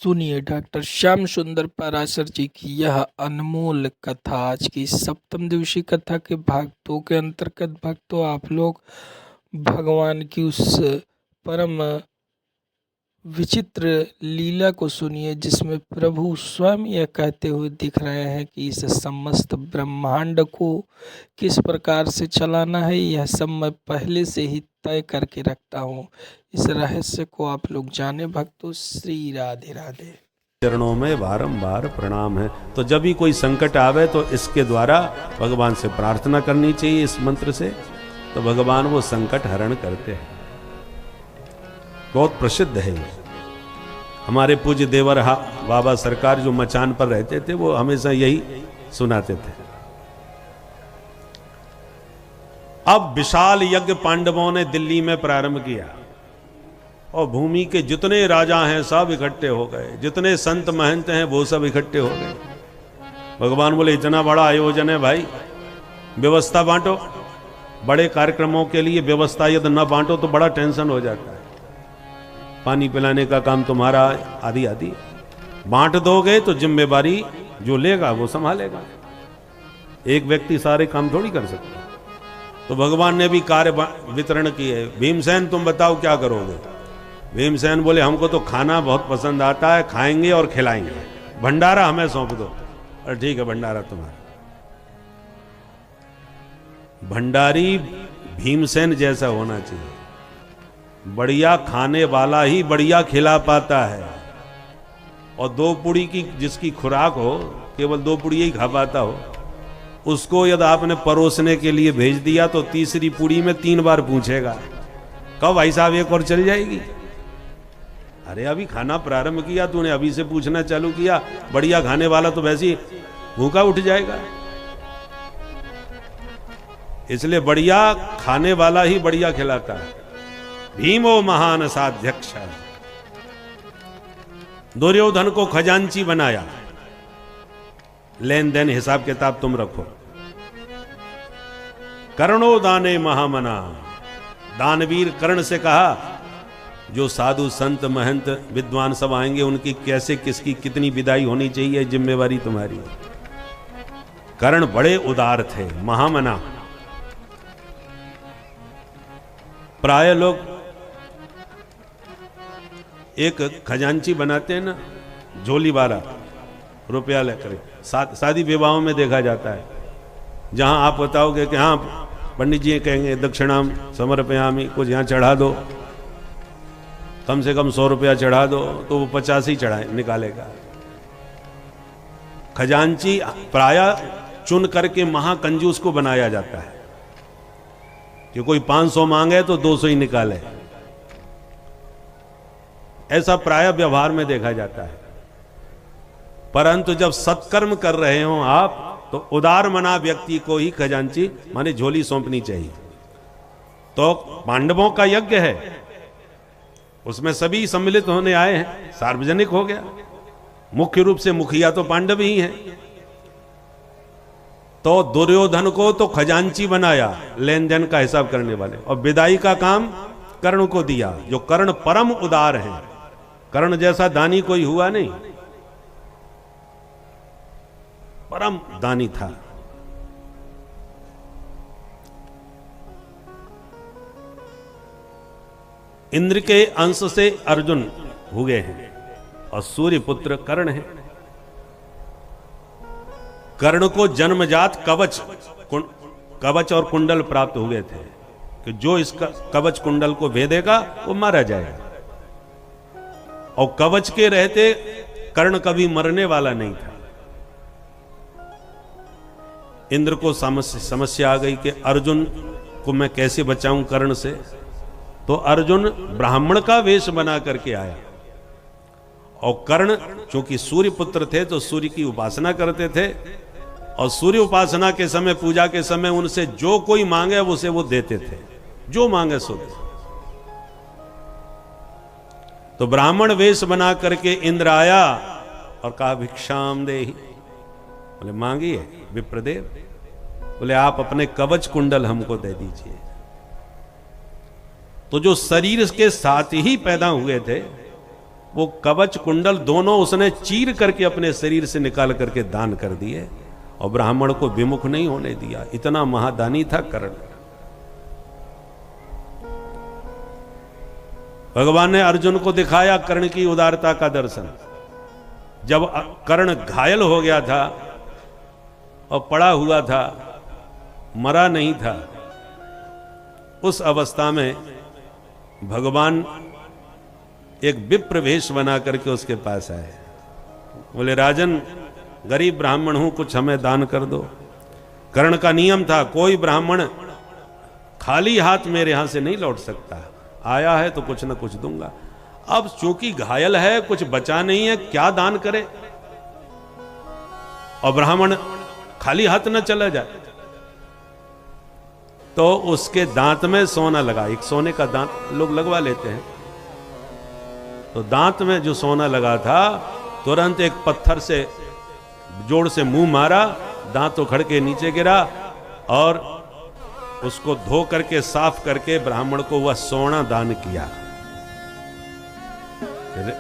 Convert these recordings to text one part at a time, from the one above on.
सुनिए डॉक्टर श्याम सुंदर पाराशर जी की यह अनमोल कथा। आज की सप्तम दिवसीय कथा के भाग 2 के अंतर्गत भक्तों आप लोग भगवान की उस परम विचित्र लीला को सुनिए जिसमें प्रभु स्वयं यह कहते हुए दिख रहे हैं कि इस समस्त ब्रह्मांड को किस प्रकार से चलाना है यह सब मैं पहले से ही तय करके रखता हूँ। इस रहस्य को आप लोग जाने भक्तों। श्री राधे राधे। चरणों में बारंबार प्रणाम है। तो जब भी कोई संकट आवे तो इसके द्वारा भगवान से प्रार्थना करनी चाहिए। इस मंत्र से तो भगवान वो संकट हरण करते हैं। बहुत प्रसिद्ध है ये। हमारे पूज्य देवर बाबा सरकार जो मचान पर रहते थे वो हमेशा यही सुनाते थे। अब विशाल यज्ञ पांडवों ने दिल्ली में प्रारंभ किया और भूमि के जितने राजा हैं सब इकट्ठे हो गए, जितने संत महंत हैं वो सब इकट्ठे हो गए। भगवान बोले इतना बड़ा आयोजन है भाई, व्यवस्था बांटो। बड़े कार्यक्रमों के लिए व्यवस्था यदि न बांटो तो बड़ा टेंशन हो जाता है। पानी पिलाने का काम तुम्हारा आदि आदि बांट दोगे तो जिम्मेवारी जो लेगा वो संभालेगा। एक व्यक्ति सारे काम थोड़ी कर सकता। तो भगवान ने भी कार्य वितरण किए। भीमसेन तुम बताओ क्या करोगे? भीमसेन बोले हमको तो खाना बहुत पसंद आता है, खाएंगे और खिलाएंगे, भंडारा हमें सौंप दो। और ठीक है भंडारा तुम्हारा। भंडारी भीमसेन जैसा होना चाहिए। बढ़िया खाने वाला ही बढ़िया खिला पाता है। और 2 पुड़ी की जिसकी खुराक हो, केवल 2 पुड़ी ही खा पाता हो, उसको यदि आपने परोसने के लिए भेज दिया तो तीसरी पुड़ी में 3 बार पूछेगा कब भाई साहब एक और चल जाएगी। अरे अभी खाना प्रारंभ किया तूने, अभी से पूछना चालू किया। बढ़िया खाने वाला तो वैसे ही भूखा उठ जाएगा। इसलिए बढ़िया खाने वाला ही बढ़िया खिलाता है। भीमो महान साध्यक्ष। दुर्योधन को खजांची बनाया। लेन देन हिसाब किताब तुम रखो। कर्णो दाने महामना। दानवीर कर्ण से कहा जो साधु संत महंत विद्वान सब आएंगे उनकी कैसे किसकी कितनी विदाई होनी चाहिए, जिम्मेवारी तुम्हारी। कर्ण बड़े उदार थे, महामना। प्राय लोग एक खजांची बनाते हैं ना, झोली वाला, रुपया लेकर। शादी विवाहों में देखा जाता है। जहां आप बताओगे कि हाँ पंडित जी कहेंगे दक्षिणाम समर्पयामि, कुछ यहाँ चढ़ा दो, कम से कम 100 रुपया चढ़ा दो, तो वो 50 ही चढ़ाए निकालेगा। खजांची प्राय चुन करके महाकंजूस को बनाया जाता है कि कोई 500 मांगे तो 200 ही निकाले। ऐसा प्राय व्यवहार में देखा जाता है। परंतु जब सत्कर्म कर रहे हो आप तो उदार मना व्यक्ति को ही खजांची माने झोली सौंपनी चाहिए। तो पांडवों का यज्ञ है, उसमें सभी सम्मिलित होने आए हैं, सार्वजनिक हो गया। मुख्य रूप से मुखिया तो पांडव ही हैं। तो दुर्योधन को तो खजांची बनाया, लेन देन का हिसाब करने वाले, और विदाई का काम कर्ण को दिया। जो कर्ण परम उदार हैं। कर्ण जैसा दानी कोई हुआ नहीं, परम दानी था। इंद्र के अंश से अर्जुन हुए हैं और सूर्य पुत्र कर्ण है। कर्ण को जन्मजात कवच और कुंडल प्राप्त हुए थे कि जो इसका कवच कुंडल को भेदेगा वो मारा जाएगा। और कवच के रहते कर्ण कभी मरने वाला नहीं था। इंद्र को समस्या आ गई कि अर्जुन को मैं कैसे बचाऊं कर्ण से। तो अर्जुन ब्राह्मण का वेश बना करके आया। और कर्ण चूंकि सूर्य पुत्र थे तो सूर्य की उपासना करते थे, और सूर्य उपासना के समय, पूजा के समय उनसे जो कोई मांगे उसे वो देते थे, जो मांगे सो दे। तो ब्राह्मण वेश बना करके इंद्र आया और कहा भिक्षाम देहि। बोले मांगिए विप्रदेव। बोले आप अपने कवच कुंडल हमको दे दीजिए। तो जो शरीर के साथ ही पैदा हुए थे वो कवच कुंडल दोनों उसने चीर करके अपने शरीर से निकाल करके दान कर दिए और ब्राह्मण को विमुख नहीं होने दिया। इतना महादानी था कर्ण। भगवान ने अर्जुन को दिखाया कर्ण की उदारता का दर्शन। जब कर्ण घायल हो गया था और पड़ा हुआ था, मरा नहीं था, उस अवस्था में भगवान एक विप्र वेश बना करके उसके पास आए। बोले, राजन, गरीब ब्राह्मण हूं, कुछ हमें दान कर दो। कर्ण का नियम था, कोई ब्राह्मण खाली हाथ मेरे यहां से नहीं लौट सकता, आया है तो कुछ ना कुछ दूंगा। अब चूंकि घायल है, कुछ बचा नहीं है, क्या दान करे, और ब्राह्मण खाली हाथ न चला जाए। तो उसके दांत में सोना लगा। एक सोने का दांत लोग लगवा लेते हैं, तो दांत में जो सोना लगा था, तुरंत एक पत्थर से जोड़ से मुंह मारा, दांत उखड़ के नीचे गिरा और उसको धो करके साफ करके ब्राह्मण को वह सोना दान किया।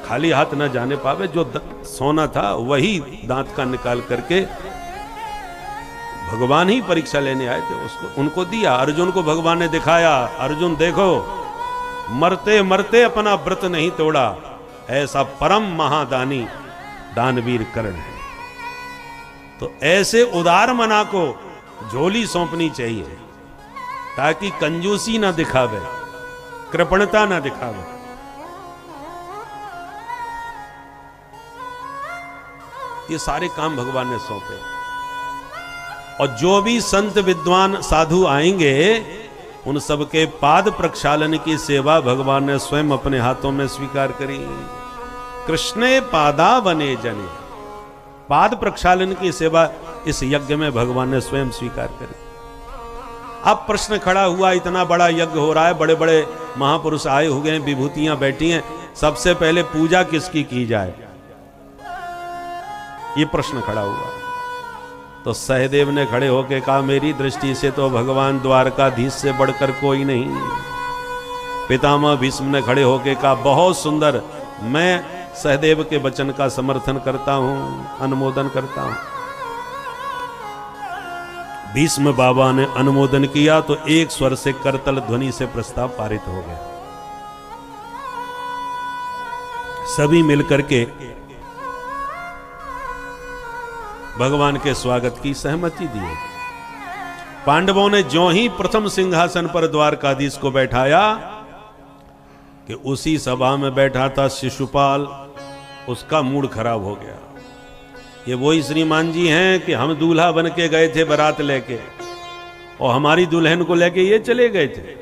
खाली हाथ न जाने पावे, जो सोना था वही दांत का निकाल करके भगवान ही परीक्षा लेने आए थे, उसको उनको दिया। अर्जुन को भगवान ने दिखाया, अर्जुन देखो, मरते मरते अपना व्रत नहीं तोड़ा, ऐसा परम महादानी दानवीर कर्ण है। तो ऐसे उदार मना को झोली सौंपनी चाहिए, ताकि कंजूसी ना दिखावे, कृपणता ना दिखावे। ये सारे काम भगवान ने सौंपे। और जो भी संत विद्वान साधु आएंगे, उन सबके पाद प्रक्षालन की सेवा भगवान ने स्वयं अपने हाथों में स्वीकार करी। कृष्णे पादा बने जने, पाद प्रक्षालन की सेवा इस यज्ञ में भगवान ने स्वयं स्वीकार करी। अब प्रश्न खड़ा हुआ, इतना बड़ा यज्ञ हो रहा है, बड़े बड़े महापुरुष आए हुए हैं, विभूतियां बैठी हैं, सबसे पहले पूजा किसकी की जाए, ये प्रश्न खड़ा हुआ। तो सहदेव ने खड़े होकर कहा, मेरी दृष्टि से तो भगवान द्वारकाधीश से बढ़कर कोई नहीं। पितामह भीष्म ने खड़े होकर कहा, बहुत सुंदर, मैं सहदेव के वचन का समर्थन करता हूं, अनुमोदन करता हूं। भीष्म बाबा ने अनुमोदन किया तो एक स्वर से करतल ध्वनि से प्रस्ताव पारित हो गया। सभी मिलकर के भगवान के स्वागत की सहमति दी। पांडवों ने ज्यों ही प्रथम सिंहासन पर द्वारकाधीश को बैठाया कि उसी सभा में बैठा था शिशुपाल, उसका मूड खराब हो गया। ये वही श्रीमान जी हैं कि हम दूल्हा बन के गए थे बारात लेके, और हमारी दुल्हन को लेके ये चले गए थे।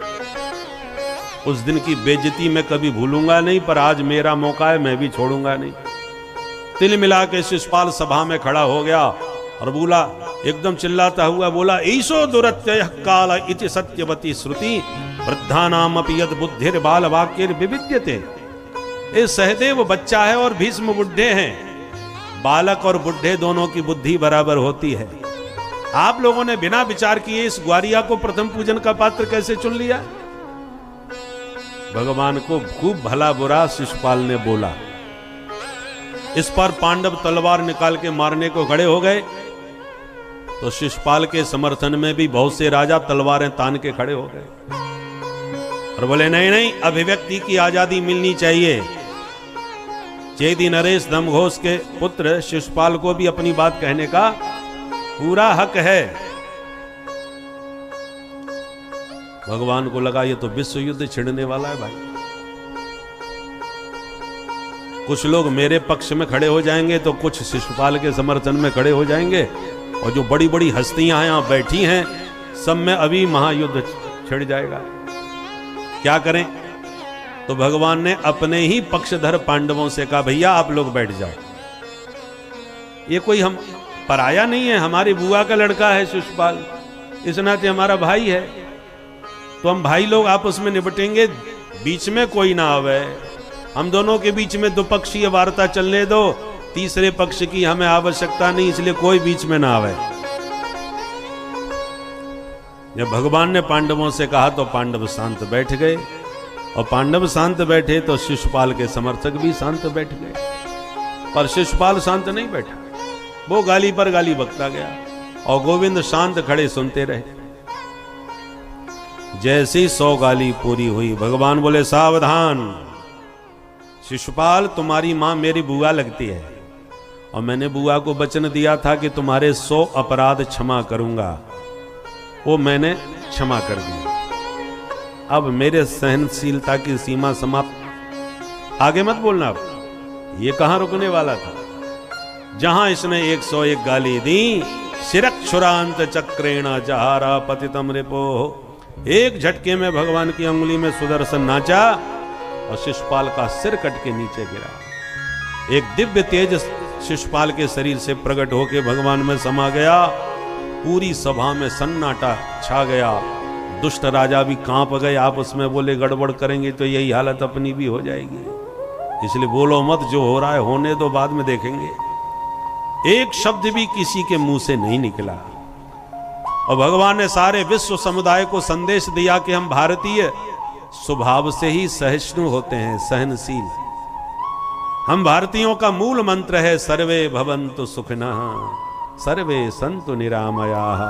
उस दिन की बेइज्जती मैं कभी भूलूंगा नहीं, पर आज मेरा मौका है, मैं भी छोड़ूंगा नहीं। तिल मिला के शिशुपाल सभा में खड़ा हो गया और बोला, एकदम चिल्लाता हुआ बोला, ईशो दुरत्ययः काल इति सत्यवती श्रुति वृद्धानाम अपि यद बुद्धिर बाल वाक्येर विविद्यते। ये सहदेव बच्चा है और भीष्म बुढ़े हैं, बालक और बुढ़े दोनों की बुद्धि बराबर होती है। आप लोगों ने बिना विचार किए इस ग्वारिया को प्रथम पूजन का पात्र कैसे चुन लिया? भगवान को खूब भला बुरा शिशुपाल ने बोला। इस पर पांडव तलवार निकाल के मारने को खड़े हो गए, तो शिशुपाल के समर्थन में भी बहुत से राजा तलवारें तान के खड़े हो गए और बोले, नहीं नहीं, अभिव्यक्ति की आजादी मिलनी चाहिए। चेदी नरेश दमघोष के पुत्र शिशुपाल को भी अपनी बात कहने का पूरा हक है। भगवान को लगा ये तो विश्व युद्ध छिड़ने वाला है भाई। कुछ लोग मेरे पक्ष में खड़े हो जाएंगे तो कुछ शिशुपाल के समर्थन में खड़े हो जाएंगे, और जो बड़ी बड़ी हस्तियां यहां बैठी हैं सब में अभी महायुद्ध छिड़ जाएगा। क्या करें? तो भगवान ने अपने ही पक्षधर पांडवों से कहा, भैया आप लोग बैठ जाओ, ये कोई हम पराया नहीं है, हमारी बुआ का लड़का है शिशुपाल, इस नाते हमारा भाई है, तो हम भाई लोग आपस में निपटेंगे, बीच में कोई ना आवे। हम दोनों के बीच में द्विपक्षीय वार्ता चलने दो, तीसरे पक्ष की हमें आवश्यकता नहीं, इसलिए कोई बीच में ना आवे। जब भगवान ने पांडवों से कहा तो पांडव शांत बैठ गए। और पांडव शांत बैठे तो शिशुपाल के समर्थक भी शांत बैठ गए, पर शिशुपाल शांत नहीं बैठा। वो गाली पर गाली बकता गया और गोविंद शांत खड़े सुनते रहे। जैसी 100 गाली पूरी हुई, भगवान बोले सावधान शिशुपाल, तुम्हारी मां मेरी बुआ लगती है और मैंने बुआ को वचन दिया था कि तुम्हारे 100 अपराध क्षमा करूंगा, वो मैंने क्षमा कर दिया। अब मेरे सहनशीलता की सीमा समाप्त। आगे मत बोलना, अब ये कहां रुकने वाला था। जहां इसने 101 गाली दी, शिरक्षुरांत चक्रेण जहारा पतितम रिपो, एक झटके में भगवान की अंगुली में सुदर्शन नाचा और शिशुपाल का सिर कट के नीचे गिरा। एक दिव्य तेज शिशुपाल के शरीर से प्रकट होकर भगवान में समा गया। पूरी सभा में सन्नाटा छा गया। दुष्ट राजा भी कांप गए, आपस में बोले गड़बड़ करेंगे तो यही हालत अपनी भी हो जाएगी, इसलिए बोलो मत, जो हो रहा है होने दो, बाद में देखेंगे। एक शब्द भी किसी के मुंह से नहीं निकला और भगवान ने सारे विश्व समुदाय को संदेश दिया कि हम भारतीय स्वभाव से ही सहिष्णु होते हैं, सहनशील। हम भारतीयों का मूल मंत्र है सर्वे भवन्तु सुखिनः सर्वे सन्तु निरामयाः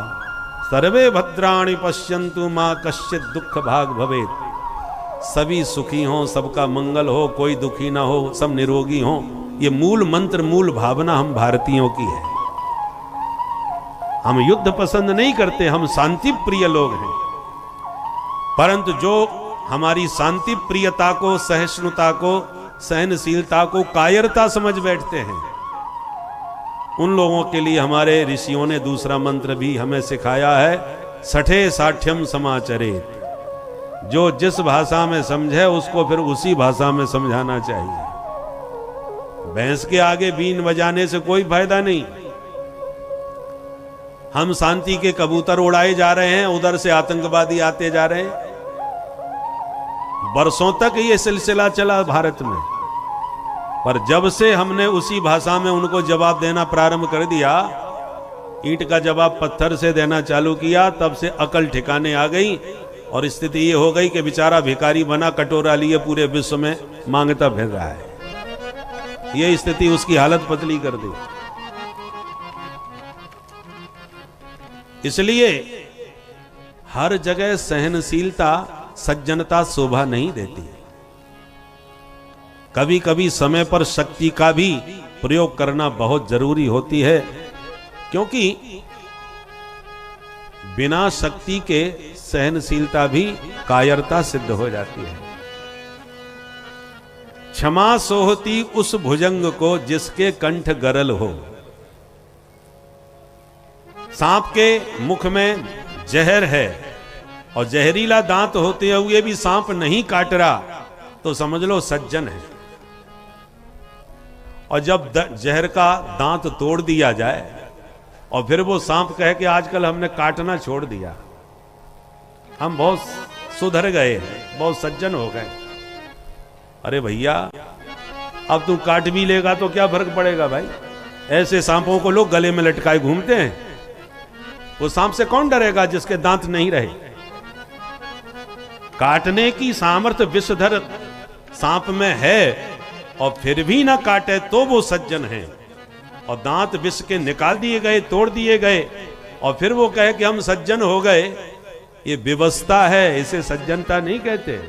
सर्वे भद्राणि पश्यन्तु मां कश्चित् दुःख भाग भवेत्। सभी सुखी हों, सबका मंगल हो, कोई दुखी ना हो, सब निरोगी हों। ये मूल मंत्र, मूल भावना हम भारतीयों की है। हम युद्ध पसंद नहीं करते, हम शांति प्रिय लोग हैं, परंतु जो हमारी शांति प्रियता को, सहिष्णुता को, सहनशीलता को कायरता समझ बैठते हैं, उन लोगों के लिए हमारे ऋषियों ने दूसरा मंत्र भी हमें सिखाया है, सठे साठ्यम समाचरेत। जो जिस भाषा में समझे उसको फिर उसी भाषा में समझाना चाहिए। भैंस के आगे बीन बजाने से कोई फायदा नहीं। हम शांति के कबूतर उड़ाए जा रहे हैं, उधर से आतंकवादी आते जा रहे हैं। बरसों तक ये सिलसिला चला भारत में, पर जब से हमने उसी भाषा में उनको जवाब देना प्रारंभ कर दिया, ईंट का जवाब पत्थर से देना चालू किया, तब से अकल ठिकाने आ गई और स्थिति ये हो गई कि बेचारा भिखारी बना, कटोरा लिए पूरे विश्व में मांगता फिर रहा है। ये स्थिति उसकी हालत पतली कर दी। इसलिए हर जगह सहनशीलता, सज्जनता शोभा नहीं देती। कभी कभी समय पर शक्ति का भी प्रयोग करना बहुत जरूरी होती है, क्योंकि बिना शक्ति के सहनशीलता भी कायरता सिद्ध हो जाती है। क्षमा सोहती उस भुजंग को जिसके कंठ गरल हो। सांप के मुख में जहर है और जहरीला दांत होते हुए भी सांप नहीं काट रहा, तो समझ लो सज्जन है। और जब जहर का दांत तोड़ दिया जाए और फिर वो सांप कहे कि आजकल हमने काटना छोड़ दिया, हम बहुत सुधर गए हैं, बहुत सज्जन हो गए। अरे भैया, अब तू काट भी लेगा तो क्या फर्क पड़ेगा भाई? ऐसे सांपों को लोग गले में लटकाए घूमते हैं। वो सांप से कौन डरेगा जिसके दांत नहीं रहे? काटने की सामर्थ्य विषधर सांप में है और फिर भी ना काटे तो वो सज्जन है। और दांत विष के निकाल दिए गए, तोड़ दिए गए और फिर वो कहे कि हम सज्जन हो गए, ये विवशता है, इसे सज्जनता नहीं कहते।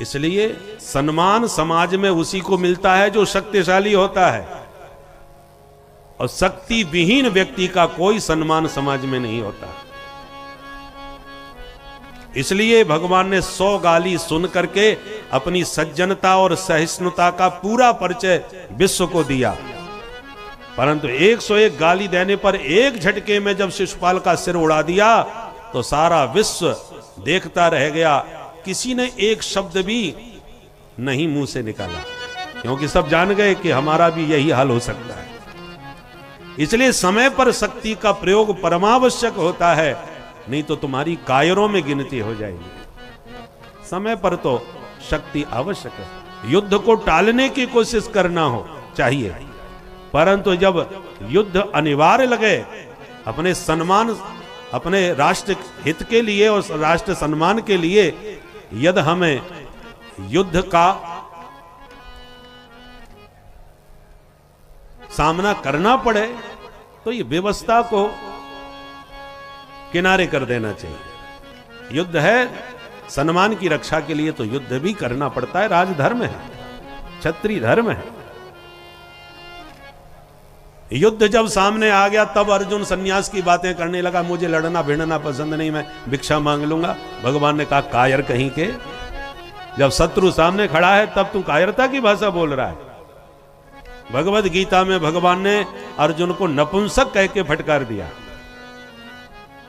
इसलिए सम्मान समाज में उसी को मिलता है जो शक्तिशाली होता है, और शक्ति विहीन व्यक्ति का कोई सम्मान समाज में नहीं होता। इसलिए भगवान ने 100 गाली सुन करके अपनी सज्जनता और सहिष्णुता का पूरा परिचय विश्व को दिया, परंतु 101 गाली देने पर एक झटके में जब शिशुपाल का सिर उड़ा दिया तो सारा विश्व देखता रह गया। किसी ने एक शब्द भी नहीं मुंह से निकाला, क्योंकि सब जान गए कि हमारा भी यही हाल हो सकता है। इसलिए समय पर शक्ति का प्रयोग परमावश्यक होता है, नहीं तो तुम्हारी कायरों में गिनती हो जाएगी। समय पर तो शक्ति आवश्यक है। युद्ध को टालने की कोशिश करना हो चाहिए, परंतु जब युद्ध अनिवार्य लगे, अपने सम्मान अपने राष्ट्र हित के लिए और राष्ट्र सम्मान के लिए यदि हमें युद्ध का सामना करना पड़े तो ये व्यवस्था को किनारे कर देना चाहिए। युद्ध है सम्मान की रक्षा के लिए तो युद्ध भी करना पड़ता है, राजधर्म है, क्षत्रिय धर्म है। युद्ध जब सामने आ गया तब अर्जुन सन्यास की बातें करने लगा, मुझे लड़ना भिड़ना पसंद नहीं, मैं भिक्षा मांग लूंगा। भगवान ने कहा कायर कहीं के, जब शत्रु सामने खड़ा है तब तू कायरता की भाषा बोल रहा है। भगवद गीता में भगवान ने अर्जुन को नपुंसक कह के फटकार दिया।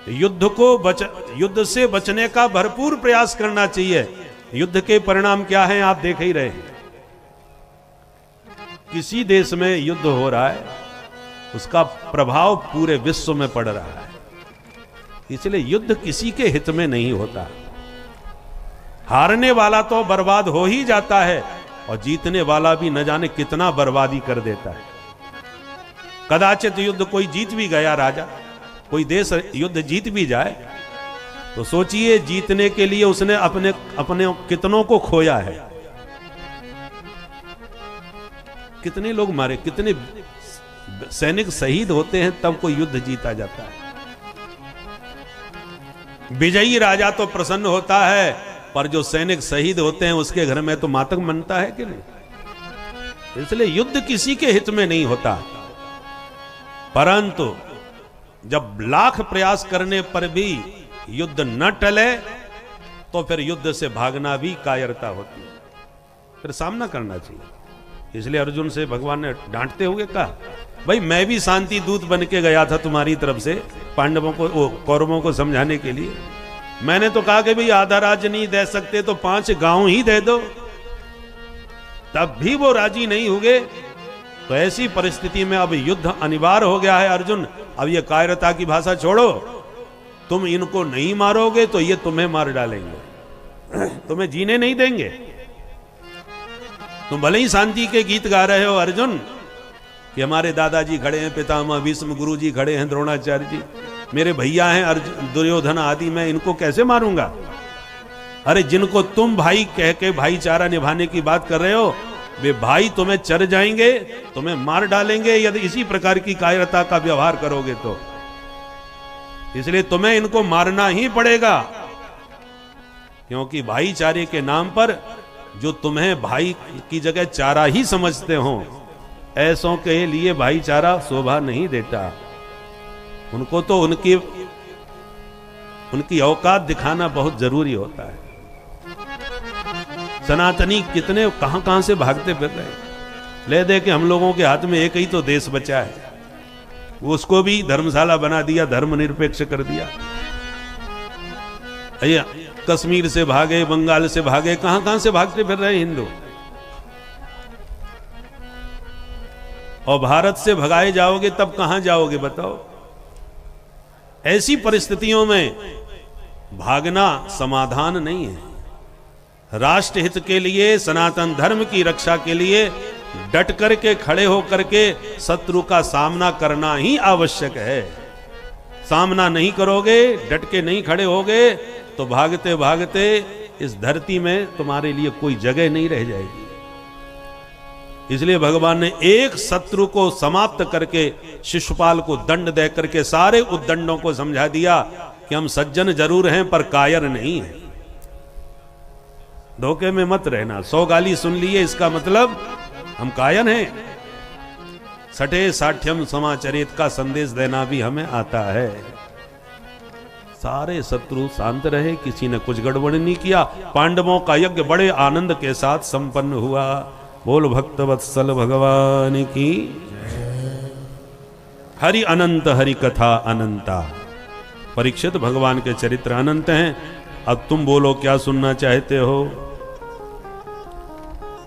युद्ध से बचने का भरपूर प्रयास करना चाहिए। युद्ध के परिणाम क्या हैं आप देख ही रहे हैं। किसी देश में युद्ध हो रहा है उसका प्रभाव पूरे विश्व में पड़ रहा है। इसलिए युद्ध किसी के हित में नहीं होता। हारने वाला तो बर्बाद हो ही जाता है और जीतने वाला भी न जाने कितना बर्बादी कर देता है। कदाचित युद्ध कोई जीत भी गया, राजा कोई देश युद्ध जीत भी जाए तो सोचिए जीतने के लिए उसने अपने अपने कितनों को खोया है। कितने लोग मारे, कितने सैनिक शहीद होते हैं तब कोई युद्ध जीता जाता है। विजयी राजा तो प्रसन्न होता है पर जो सैनिक शहीद होते हैं उसके घर में तो मातम मनता है कि नहीं। इसलिए युद्ध किसी के हित में नहीं होता। परंतु जब लाख प्रयास करने पर भी युद्ध न टले तो फिर युद्ध से भागना भी कायरता होती है, फिर सामना करना चाहिए। इसलिए अर्जुन से भगवान ने डांटते हुए कहा, भाई मैं भी शांति दूत बन के गया था तुम्हारी तरफ से पांडवों को, कौरवों को समझाने के लिए। मैंने तो कहा कि भाई आधा राज्य नहीं दे सकते तो 5 गांव ही दे दो, तब भी वो राजी नहीं हुए। तो ऐसी परिस्थिति में अब युद्ध अनिवार्य हो गया है। अर्जुन अब ये कायरता की भाषा छोड़ो, तुम इनको नहीं मारोगे तो ये तुम्हें मार डालेंगे, तुम्हें जीने नहीं देंगे। तुम भले ही शांति के गीत गा रहे हो अर्जुन कि हमारे दादाजी खड़े हैं, पितामह भीष्म गुरु जी खड़े हैं, द्रोणाचार्य जी मेरे भैया हैं, अर्जुन दुर्योधन आदि, मैं इनको कैसे मारूंगा। अरे जिनको तुम भाई कह के भाईचारा निभाने की बात कर रहे हो वे भाई तुम्हें चर जाएंगे, तुम्हें मार डालेंगे यदि इसी प्रकार की कायरता का व्यवहार करोगे तो। इसलिए तुम्हें इनको मारना ही पड़ेगा, क्योंकि भाईचारे के नाम पर जो तुम्हें भाई की जगह चारा ही समझते हो ऐसों के लिए भाईचारा शोभा नहीं देता। उनको तो उनकी औकात दिखाना बहुत जरूरी होता है। सनातनी कितने कहां कहां से भागते फिर रहे, ले दे के हम लोगों के हाथ में एक ही तो देश बचा है, उसको भी धर्मशाला बना दिया, धर्मनिरपेक्ष कर दिया। कश्मीर से भागे, बंगाल से भागे, कहां कहां से भागते फिर रहे हिंदू। और भारत से भगाए जाओगे तब कहां जाओगे बताओ। ऐसी परिस्थितियों में भागना समाधान नहीं है। राष्ट्र हित के लिए, सनातन धर्म की रक्षा के लिए डट करके खड़े होकर के शत्रु का सामना करना ही आवश्यक है। सामना नहीं करोगे, डट के नहीं खड़े होगे तो भागते भागते इस धरती में तुम्हारे लिए कोई जगह नहीं रह जाएगी। इसलिए भगवान ने एक शत्रु को समाप्त करके शिशुपाल को दंड दे करके सारे उद्दंडों को समझा दिया कि हम सज्जन जरूर हैं पर कायर नहीं हैं। धोखे में मत रहना। 100 गाली सुन लिए इसका मतलब हम कायर हैं। सठे साठ्यम समाचरित का संदेश देना भी हमें आता है। सारे शत्रु शांत रहे, किसी ने कुछ गड़बड़ नहीं किया। पांडवों का यज्ञ बड़े आनंद के साथ संपन्न हुआ। बोल भक्त वत्सल भगवान की। हरि अनंत, हरि कथा अनंता। परीक्षित, भगवान के चरित्र अनंत हैं। अब तुम बोलो क्या सुनना चाहते हो।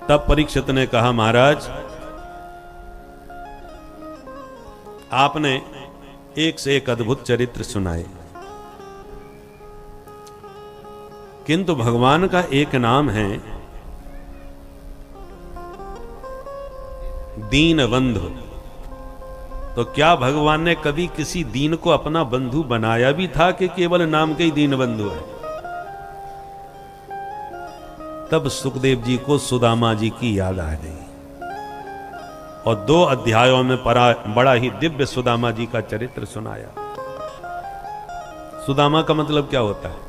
तब परीक्षित ने कहा, महाराज आपने एक से एक अद्भुत चरित्र सुनाए, किंतु भगवान का एक नाम है दीनबंधु। तो क्या भगवान ने कभी किसी दीन को अपना बंधु बनाया भी था कि केवल नाम के ही दीन बंधु है? तब सुखदेव जी को सुदामा जी की याद आ गई और 2 अध्यायों में बड़ा ही दिव्य सुदामा जी का चरित्र सुनाया। सुदामा का मतलब क्या होता है?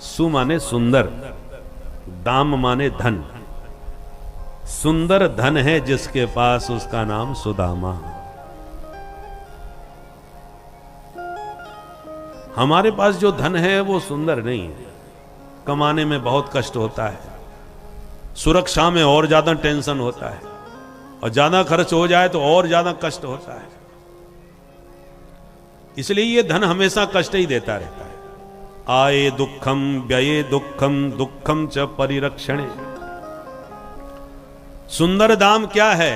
सु माने सुंदर, दाम माने धन। सुंदर धन है जिसके पास, उसका नाम सुदामा। हमारे पास जो धन है वो सुंदर नहीं है, कमाने में बहुत कष्ट होता है, सुरक्षा में और ज्यादा टेंशन होता है, और ज्यादा खर्च हो जाए तो और ज्यादा कष्ट होता है। इसलिए ये धन हमेशा कष्ट ही देता रहता है। आए दुखम व्यये दुखम दुखम च परिरक्षणे। सुंदर दाम क्या है?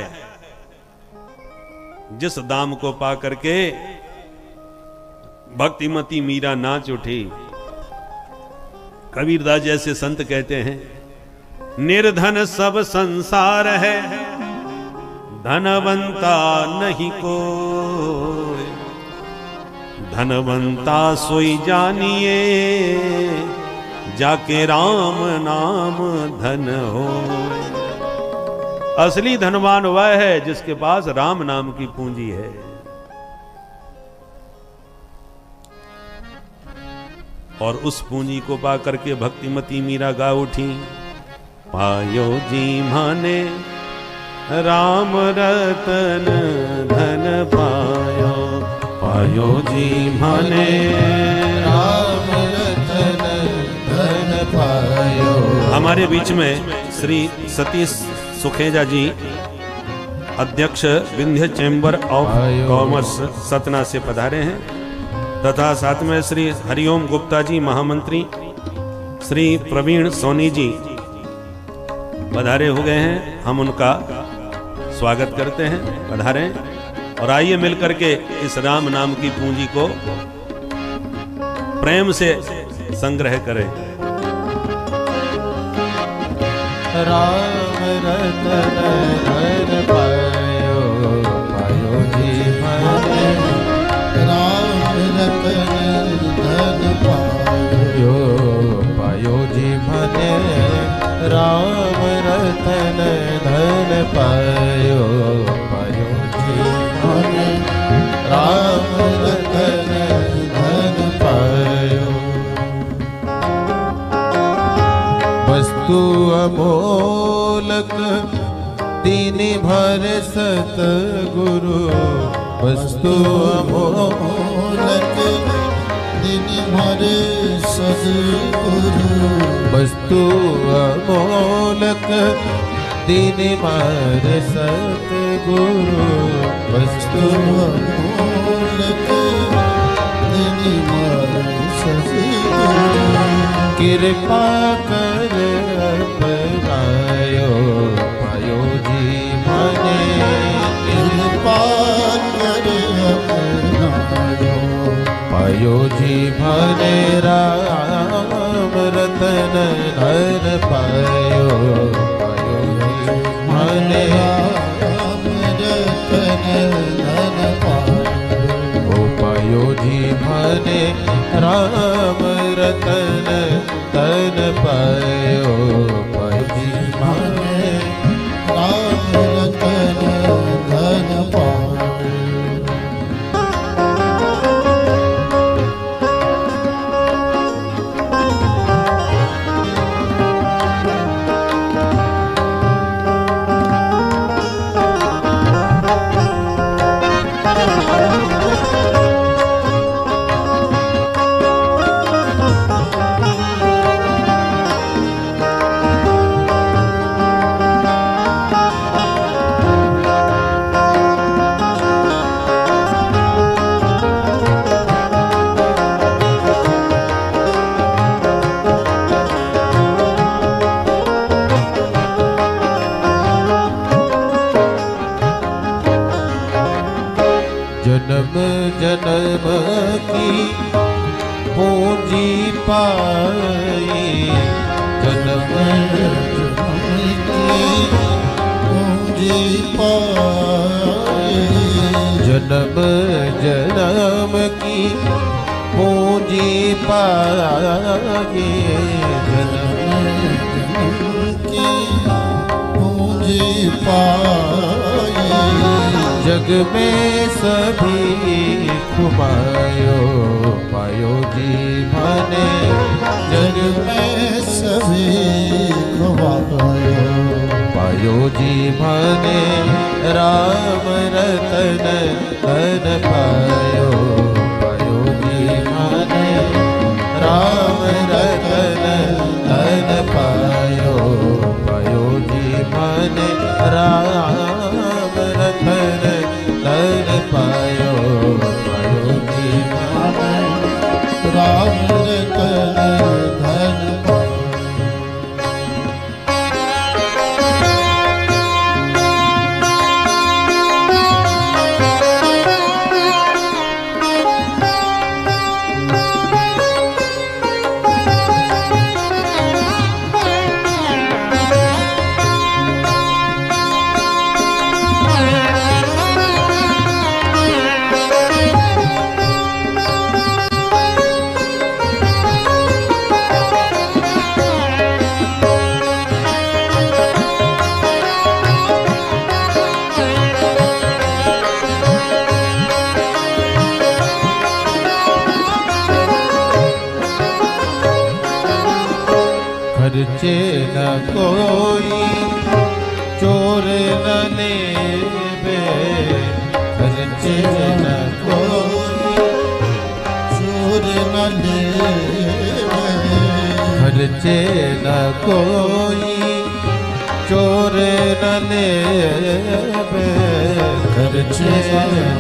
जिस दाम को पा करके भक्तिमती मीरा नाच उठी। कबीरदास जैसे संत कहते हैं, निर्धन सब संसार है, धनवंता नहीं कोई, धनवंता सोई जानिए, जाके राम नाम धन हो। असली धनवान वह है जिसके पास राम नाम की पूंजी है। और उस पूंजी को पा करके भक्तिमती मीरा गा उठी, पायो जी माने राम रतन धन पायो, पायो जी माने राम रतन धन पायो। हमारे बीच में श्री सतीश सुखेजा जी, अध्यक्ष Vindhya chamber of commerce Satna से पधारे हैं, तथा साथ में श्री हरिओम गुप्ता जी महामंत्री, श्री प्रवीण सोनी जी पधारे हो गए हैं। हम उनका स्वागत करते हैं, पधारें और आइए मिलकर के इस राम नाम की पूंजी को प्रेम से संग्रह करें। राम रतन धन पायो, पायो जी माने राम रतन धन पायो, पायो जी माने राम रतन धन पायो, पायो जी माने राम रतन धन पायो। वस्तु अमोलक दीन भर सतगुरु, वस्तु अमोलक दीन भर सतगुरु, वस्तु अमोलक दीन भर सतगुरु, वस्तु अमोलक दीन भर सतगुरु। कृपा कर अपनायो, पायो जी माने कृपा कर अपनायो, पायो जी माने राम रतन धन पायो, पायो जी माने राम रतन धन पायो, ओ पायो जी माने राम रतन धन पायो, पायो जी माने राम रतन धन पायो। जन्म जन्म की पूंजी पाई, जन्म जन्म की पूंजी पाई, पाए जन्म की पूंजी पाए जग में सभी घुमायो पायो जी माने जग में सभी घुमायो पायो जी माने राम रतन धन पायो पायो जी माने राम रतन धन पायो पायो जी माने राम रतन धन पायो पायो जी माने राम रतन धन खर्चे न कोई चोर न लेवे खर्चे न कोई चोर न लेवे खर्चे न कोई चोर न लेवे खर्चे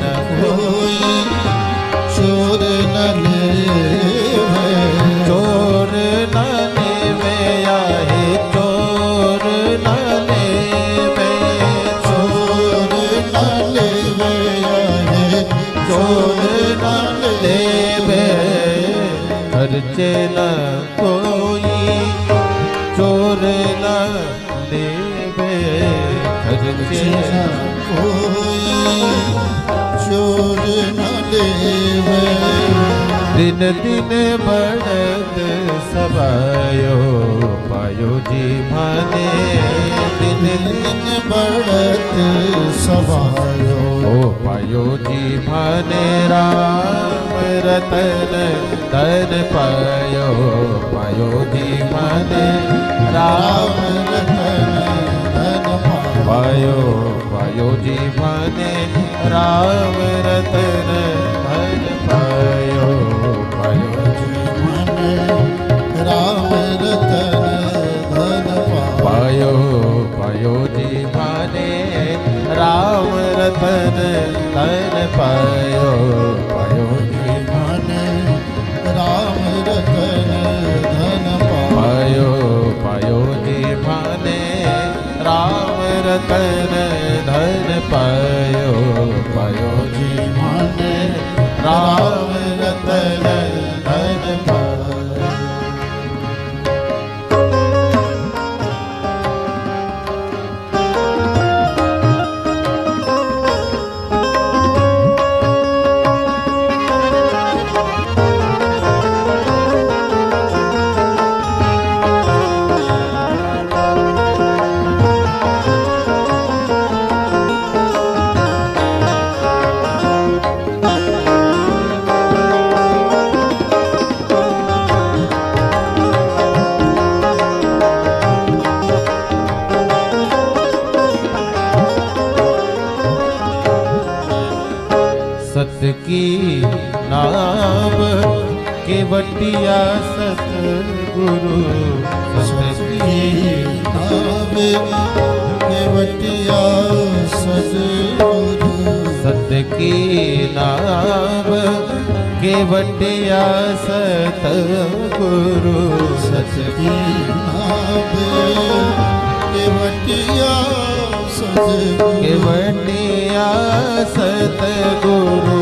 न कोई चोर न लेवे चोर न लेवे आहे चोर न लेवे चोर न लेवे आहे चोर न लेवे खर्चे न कोई चोर न लेवे खर्चे न कोई चोर न लेवे दिन दिन बढ़त सबायो पायो जी माने दिन दिन बढ़त सबायो ओ पायो जी माने राम रतन धन पायो पायो जी माने राम रतन धन पायो पायो जी माने राम रतन धन पायो पायो जी माने राम रतन धन पायो पायो जी माने राम रतन धन पायो पायो जी माने राम रतन धन पायो पायो जी माने राम रतन धन पायो पायो जी माने राम रतन धन पायो सत की नाम केवटिया सतगुरु सत की नाम केवटिया सतगुरु सत की नाम केवटिया सतगुरु सत की नाम केवटिया सतगुरु केवटिया सतगुरु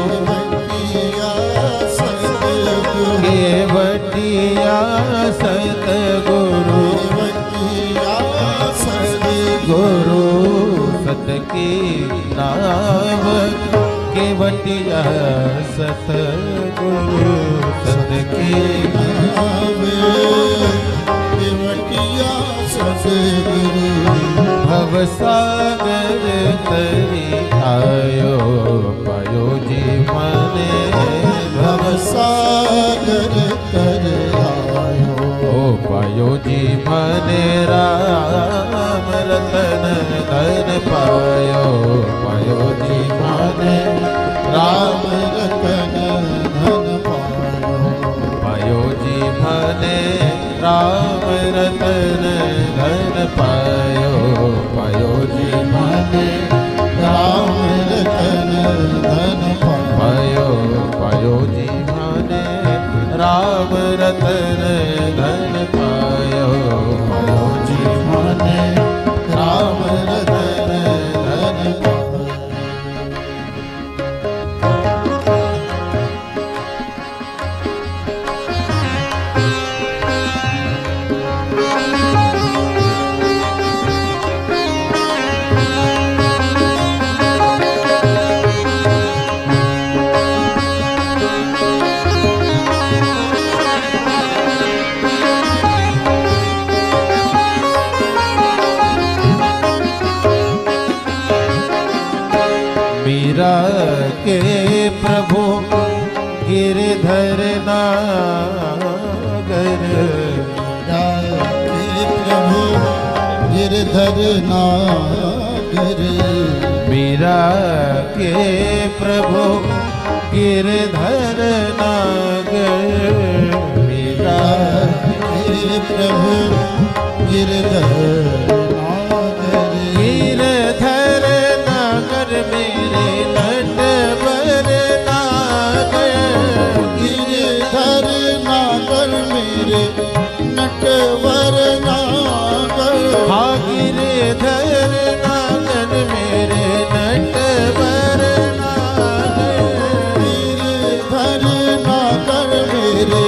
केवटिया सतगुरु गुरु सत की नाम केवटिया सतगुरु सत की नावे केवटिया सतगुरु भव सागर तरी आयो पायो जी मने भव सागर तर आयो ओ पायो जी मने राम रतन धन पायो पायो जी मने राम रतन धन पायो जी मने राम रतन धन पायो पायो जी मने राम रतन धन पायो पायो जी मने राम रतन धन पायो पायो जी मने राम रतन धन पायो। मीरा के प्रभु गिरधर नागर मीरा के प्रभु गिरधर नागर मीरा के प्रभु गिरधर नागर मीरा के प्रभु गिरधर नागर गिरधर नागर मेरे नटवर नागर गिरधर नागर मेरे नटवर नागर हाँ गिरधर नागर मेरे नटवर नागर गिरधर नागर मेरे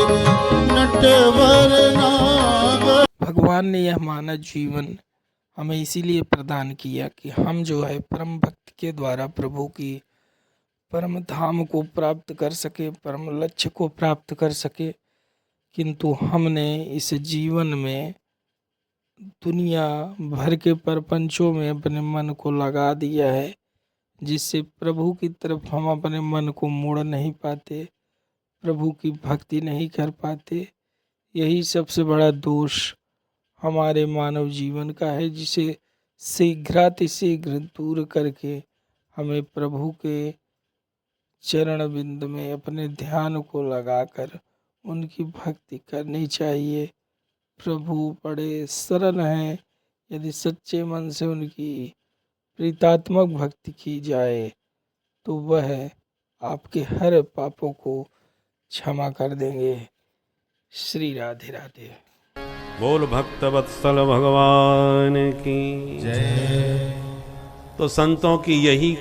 नटवर नागर। भगवान ने यह मानव जीवन हमें इसीलिए प्रदान किया कि हम जो है परम भक्ति के द्वारा प्रभु की परम धाम को प्राप्त कर सके, परम लक्ष्य को प्राप्त कर सके। किंतु हमने इस जीवन में दुनिया भर के प्रपंचों में अपने मन को लगा दिया है, जिससे प्रभु की तरफ हम अपने मन को मोड़ नहीं पाते, प्रभु की भक्ति नहीं कर पाते। यही सबसे बड़ा दोष हमारे मानव जीवन का है, जिसे शीघ्रातिशीघ्र दूर करके हमें प्रभु के चरण बिंद में अपने ध्यान को लगाकर उनकी भक्ति करनी चाहिए। प्रभु बड़े सरल हैं, यदि सच्चे मन से उनकी प्रीतात्मक भक्ति की जाए तो वह आपके हर पापों को क्षमा कर देंगे। श्री राधे राधे। बोल भक्त वत्सल भगवान की जय। तो संतों की यही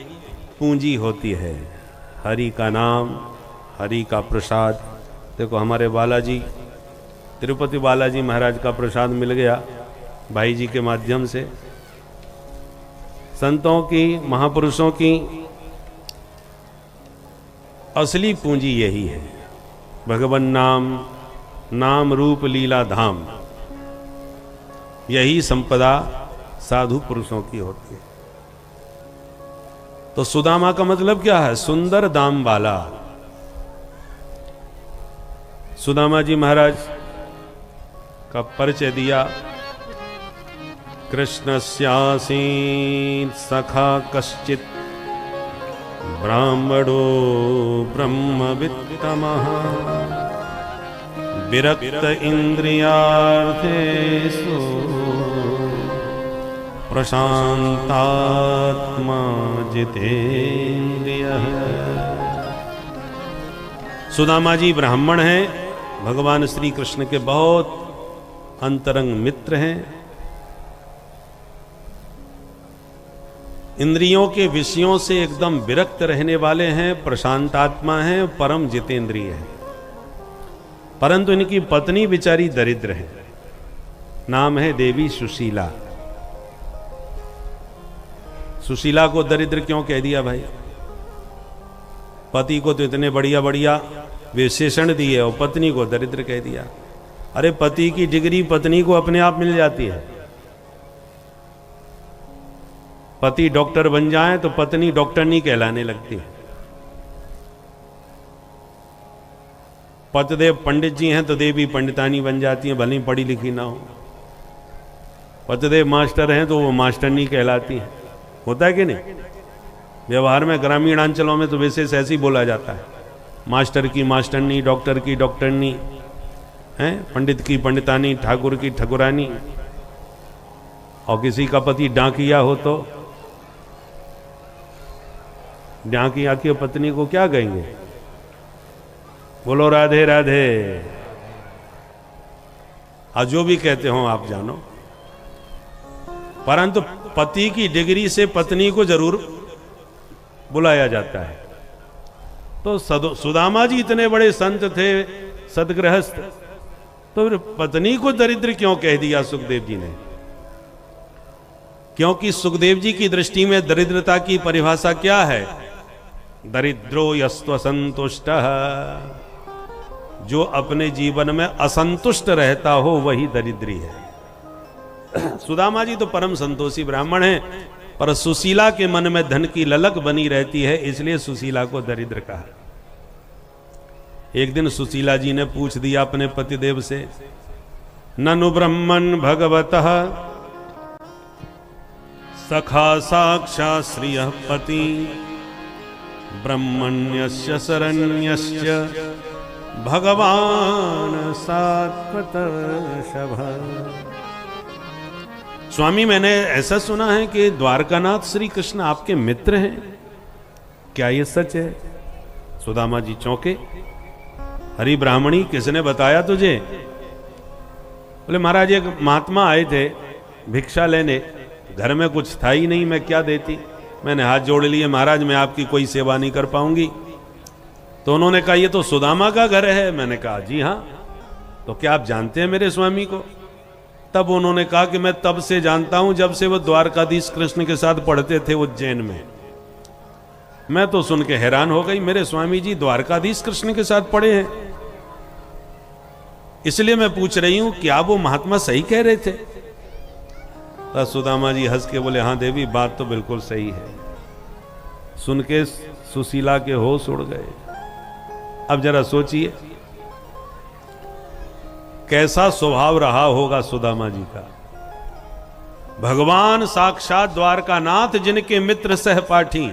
पूंजी होती है, हरि का नाम, हरि का प्रसाद। देखो हमारे बालाजी, तिरुपति बालाजी महाराज का प्रसाद मिल गया भाई जी के माध्यम से। संतों की, महापुरुषों की असली पूंजी यही है, भगवन नाम, नाम रूप लीला धाम। यही संपदा साधु पुरुषों की होती है। तो सुदामा का मतलब क्या है? सुंदर दाम वाला। सुदामा जी महाराज का परिचय दिया। कृष्णस्यासीत् सखा कश्चित् ब्राह्मणो ब्रह्मवित्तमः विरक्त इंद्रियार्थेषु प्रशांतात्मा जितेन्द्रियः। सुदामा जी ब्राह्मण हैं, भगवान श्री कृष्ण के बहुत अंतरंग मित्र हैं। इंद्रियों के विषयों से एकदम विरक्त रहने वाले हैं, प्रशांतात्मा हैं, परम जितेंद्रिय हैं। परंतु इनकी पत्नी बिचारी दरिद्र है, नाम है देवी सुशीला। सुशीला को दरिद्र क्यों कह दिया भाई? पति को तो इतने बढ़िया बढ़िया विशेषण दिए और पत्नी को दरिद्र कह दिया। अरे पति की डिग्री पत्नी को अपने आप मिल जाती है। पति डॉक्टर बन जाए तो पत्नी डॉक्टर नहीं कहलाने लगती। पतिदेव पंडित जी हैं तो देवी पंडितानी बन जाती हैं, भले ही पढ़ी लिखी ना हो। पतिदेव मास्टर हैं तो वो मास्टरनी कहलाती हैं। होता है कि नहीं? व्यवहार में ग्रामीण अंचलों में तो विशेष ऐसे ही बोला जाता है, मास्टर की मास्टरनी, डॉक्टर की डॉक्टरनी, हैं, पंडित की पंडितानी, ठाकुर की ठकुरानी। और किसी का पति डाकिया हो तो डाकिया की पत्नी को क्या कहेंगे? बोलो राधे राधे। आज जो भी कहते हो आप जानो, परंतु पति की डिग्री से पत्नी को जरूर बुलाया जाता है। तो सुदामा जी इतने बड़े संत थे, सदगृहस्थ, तो फिर पत्नी को दरिद्र क्यों कह दिया सुखदेव जी ने? क्योंकि सुखदेव जी की दृष्टि में दरिद्रता की परिभाषा क्या है? दरिद्रो यस्त्व संतुष्ट, जो अपने जीवन में असंतुष्ट रहता हो वही दरिद्री है। सुदामा जी तो परम संतोषी ब्राह्मण हैं, पर सुशीला के मन में धन की ललक बनी रहती है, इसलिए सुशीला को दरिद्र कहा। एक दिन सुशीला जी ने पूछ दिया अपने पतिदेव से, ननु ब्रह्मन् भगवतः सखा साक्षात् श्रियः पति ब्रह्मण्यस्य शरण्यस्य भगवान सात्वतर्षभ। स्वामी, मैंने ऐसा सुना है कि द्वारकानाथ श्री कृष्ण आपके मित्र हैं, क्या ये सच है? सुदामा जी चौंके। हरि ब्राह्मणी, किसने बताया तुझे? बोले महाराज, एक महात्मा आए थे भिक्षा लेने, घर में कुछ था ही नहीं, मैं क्या देती। मैंने हाथ जोड़ लिए, महाराज मैं आपकी कोई सेवा नहीं कर पाऊंगी। तो उन्होंने कहा ये तो सुदामा का घर है। मैंने कहा जी हाँ। तो क्या आप जानते हैं मेरे स्वामी को? तब उन्होंने कहा कि मैं तब से जानता हूं जब से वो द्वारकाधीश कृष्ण के साथ पढ़ते थे उज्जैन में। मैं तो सुन के हैरान हो गई, मेरे स्वामी जी द्वारकाधीश कृष्ण के साथ पढ़े हैं। इसलिए मैं पूछ रही हूं, क्या वो महात्मा सही कह रहे थे? तो सुदामा जी हंस के बोले, हाँ देवी, बात तो बिल्कुल सही है। सुन के सुशीला के होश उड़ गए। अब जरा सोचिए कैसा स्वभाव रहा होगा सुदामा जी का। भगवान साक्षात द्वारकानाथ जिनके मित्र सहपाठी,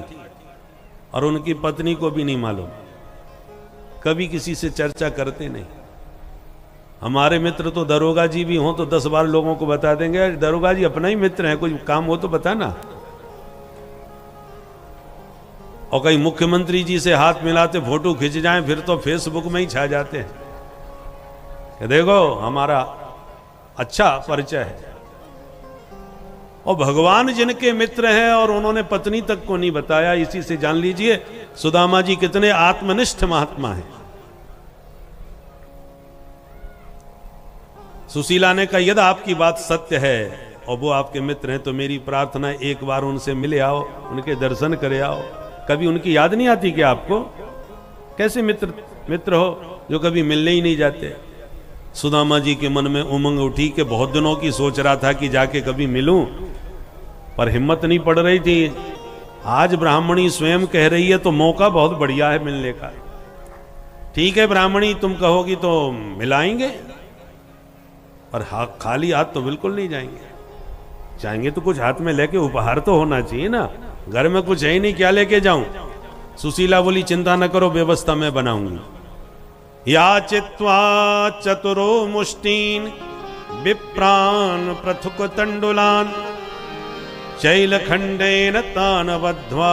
और उनकी पत्नी को भी नहीं मालूम, कभी किसी से चर्चा करते नहीं। हमारे मित्र तो दरोगा जी भी हों तो 10 बार लोगों को बता देंगे, दरोगा जी अपना ही मित्र है, कोई काम हो तो बताना। और कहीं मुख्यमंत्री जी से हाथ मिलाते फोटो खिंच जाएं, फिर तो फेसबुक में ही छा जाते हैं कि देखो हमारा अच्छा परिचय है। और भगवान जिनके मित्र हैं और उन्होंने पत्नी तक को नहीं बताया, इसी से जान लीजिए सुदामा जी कितने आत्मनिष्ठ महात्मा हैं। सुशीला ने कहा यदि आपकी बात सत्य है और वो आपके मित्र हैं तो मेरी प्रार्थना एक बार उनसे मिले आओ, उनके दर्शन करे आओ। कभी उनकी याद नहीं आती कि आपको? कैसे मित्र हो जो कभी मिलने ही नहीं जाते? सुदामा जी के मन में उमंग उठी कि बहुत दिनों की सोच रहा था कि जाके कभी मिलूं, पर हिम्मत नहीं पड़ रही थी। आज ब्राह्मणी स्वयं कह रही है तो मौका बहुत बढ़िया है मिलने का। ठीक है ब्राह्मणी, तुम कहोगी तो मिलाएंगे, पर खाली हाथ तो बिल्कुल नहीं जाएंगे। जाएंगे तो कुछ हाथ में लेके उपहार तो होना चाहिए ना। घर में कुछ है ही नहीं, क्या लेके जाऊं? सुशीला बोली चिंता न करो, व्यवस्था मैं बनाऊंगी। याचित्वा चतुरो मुष्टीन विप्रान पृथुक तंडुलान शैलखंडेन तान बद्ध्वा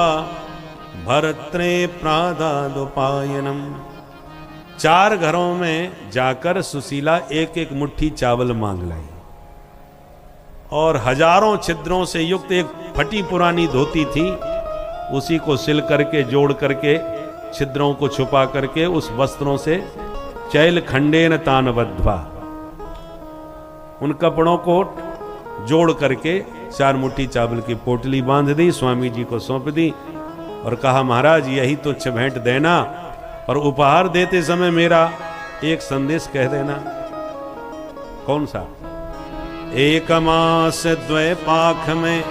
भरत्रे प्रादादुपायनम। 4 घरों में जाकर सुशीला एक एक मुट्ठी चावल मांग लाई और हजारों छिद्रों से युक्त एक फटी पुरानी धोती थी, उसी को सिल करके जोड़ करके छिद्रों को छुपा करके उस वस्त्रों से चैल खंडेन तान बद्ध्वा, उन कपड़ों को जोड़ करके 4 मुट्ठी चावल की पोटली बांध दी, स्वामी जी को सौंप दी और कहा महाराज यही तुच्छ भेंट देना, और उपहार देते समय मेरा एक संदेश कह देना। कौन सा? एक मास द्वय पाख में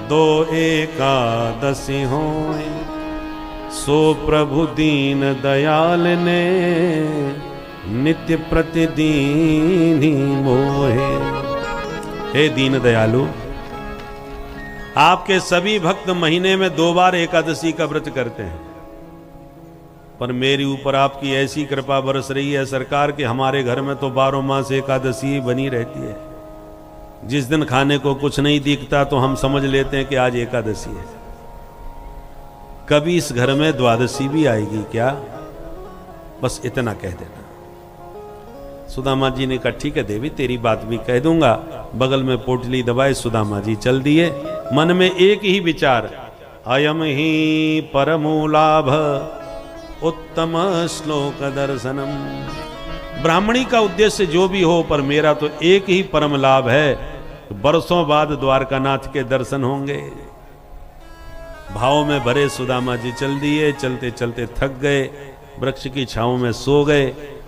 2 एकादशी होए, सो प्रभु दीन दयाल ने नित्य प्रतिदीन ही मोहे। हे दीन दयालु, आपके सभी भक्त महीने में 2 बार एकादशी का व्रत करते हैं, पर मेरे ऊपर आपकी ऐसी कृपा बरस रही है सरकार कि हमारे घर में तो 12 मास एकादशी बनी रहती है। जिस दिन खाने को कुछ नहीं दिखता तो हम समझ लेते हैं कि आज एकादशी है। कभी इस घर में द्वादशी भी आएगी क्या? बस इतना कह देना। सुदामा जी ने कहा ठीक है देवी, तेरी बात भी कह दूंगा। बगल में पोटली दबाए सुदामा जी चल दिए। मन में एक ही विचार, अयम ही परमो लाभ उत्तम श्लोक दर्शनम। ब्राह्मणी का उद्देश्य जो भी हो, पर मेरा तो एक ही परम लाभ है, बरसों बाद द्वारकानाथ के दर्शन होंगे। भाव में भरे सुदामा जी चल दिए। चलते चलते थक गए, वृक्ष की छांव में सो गए।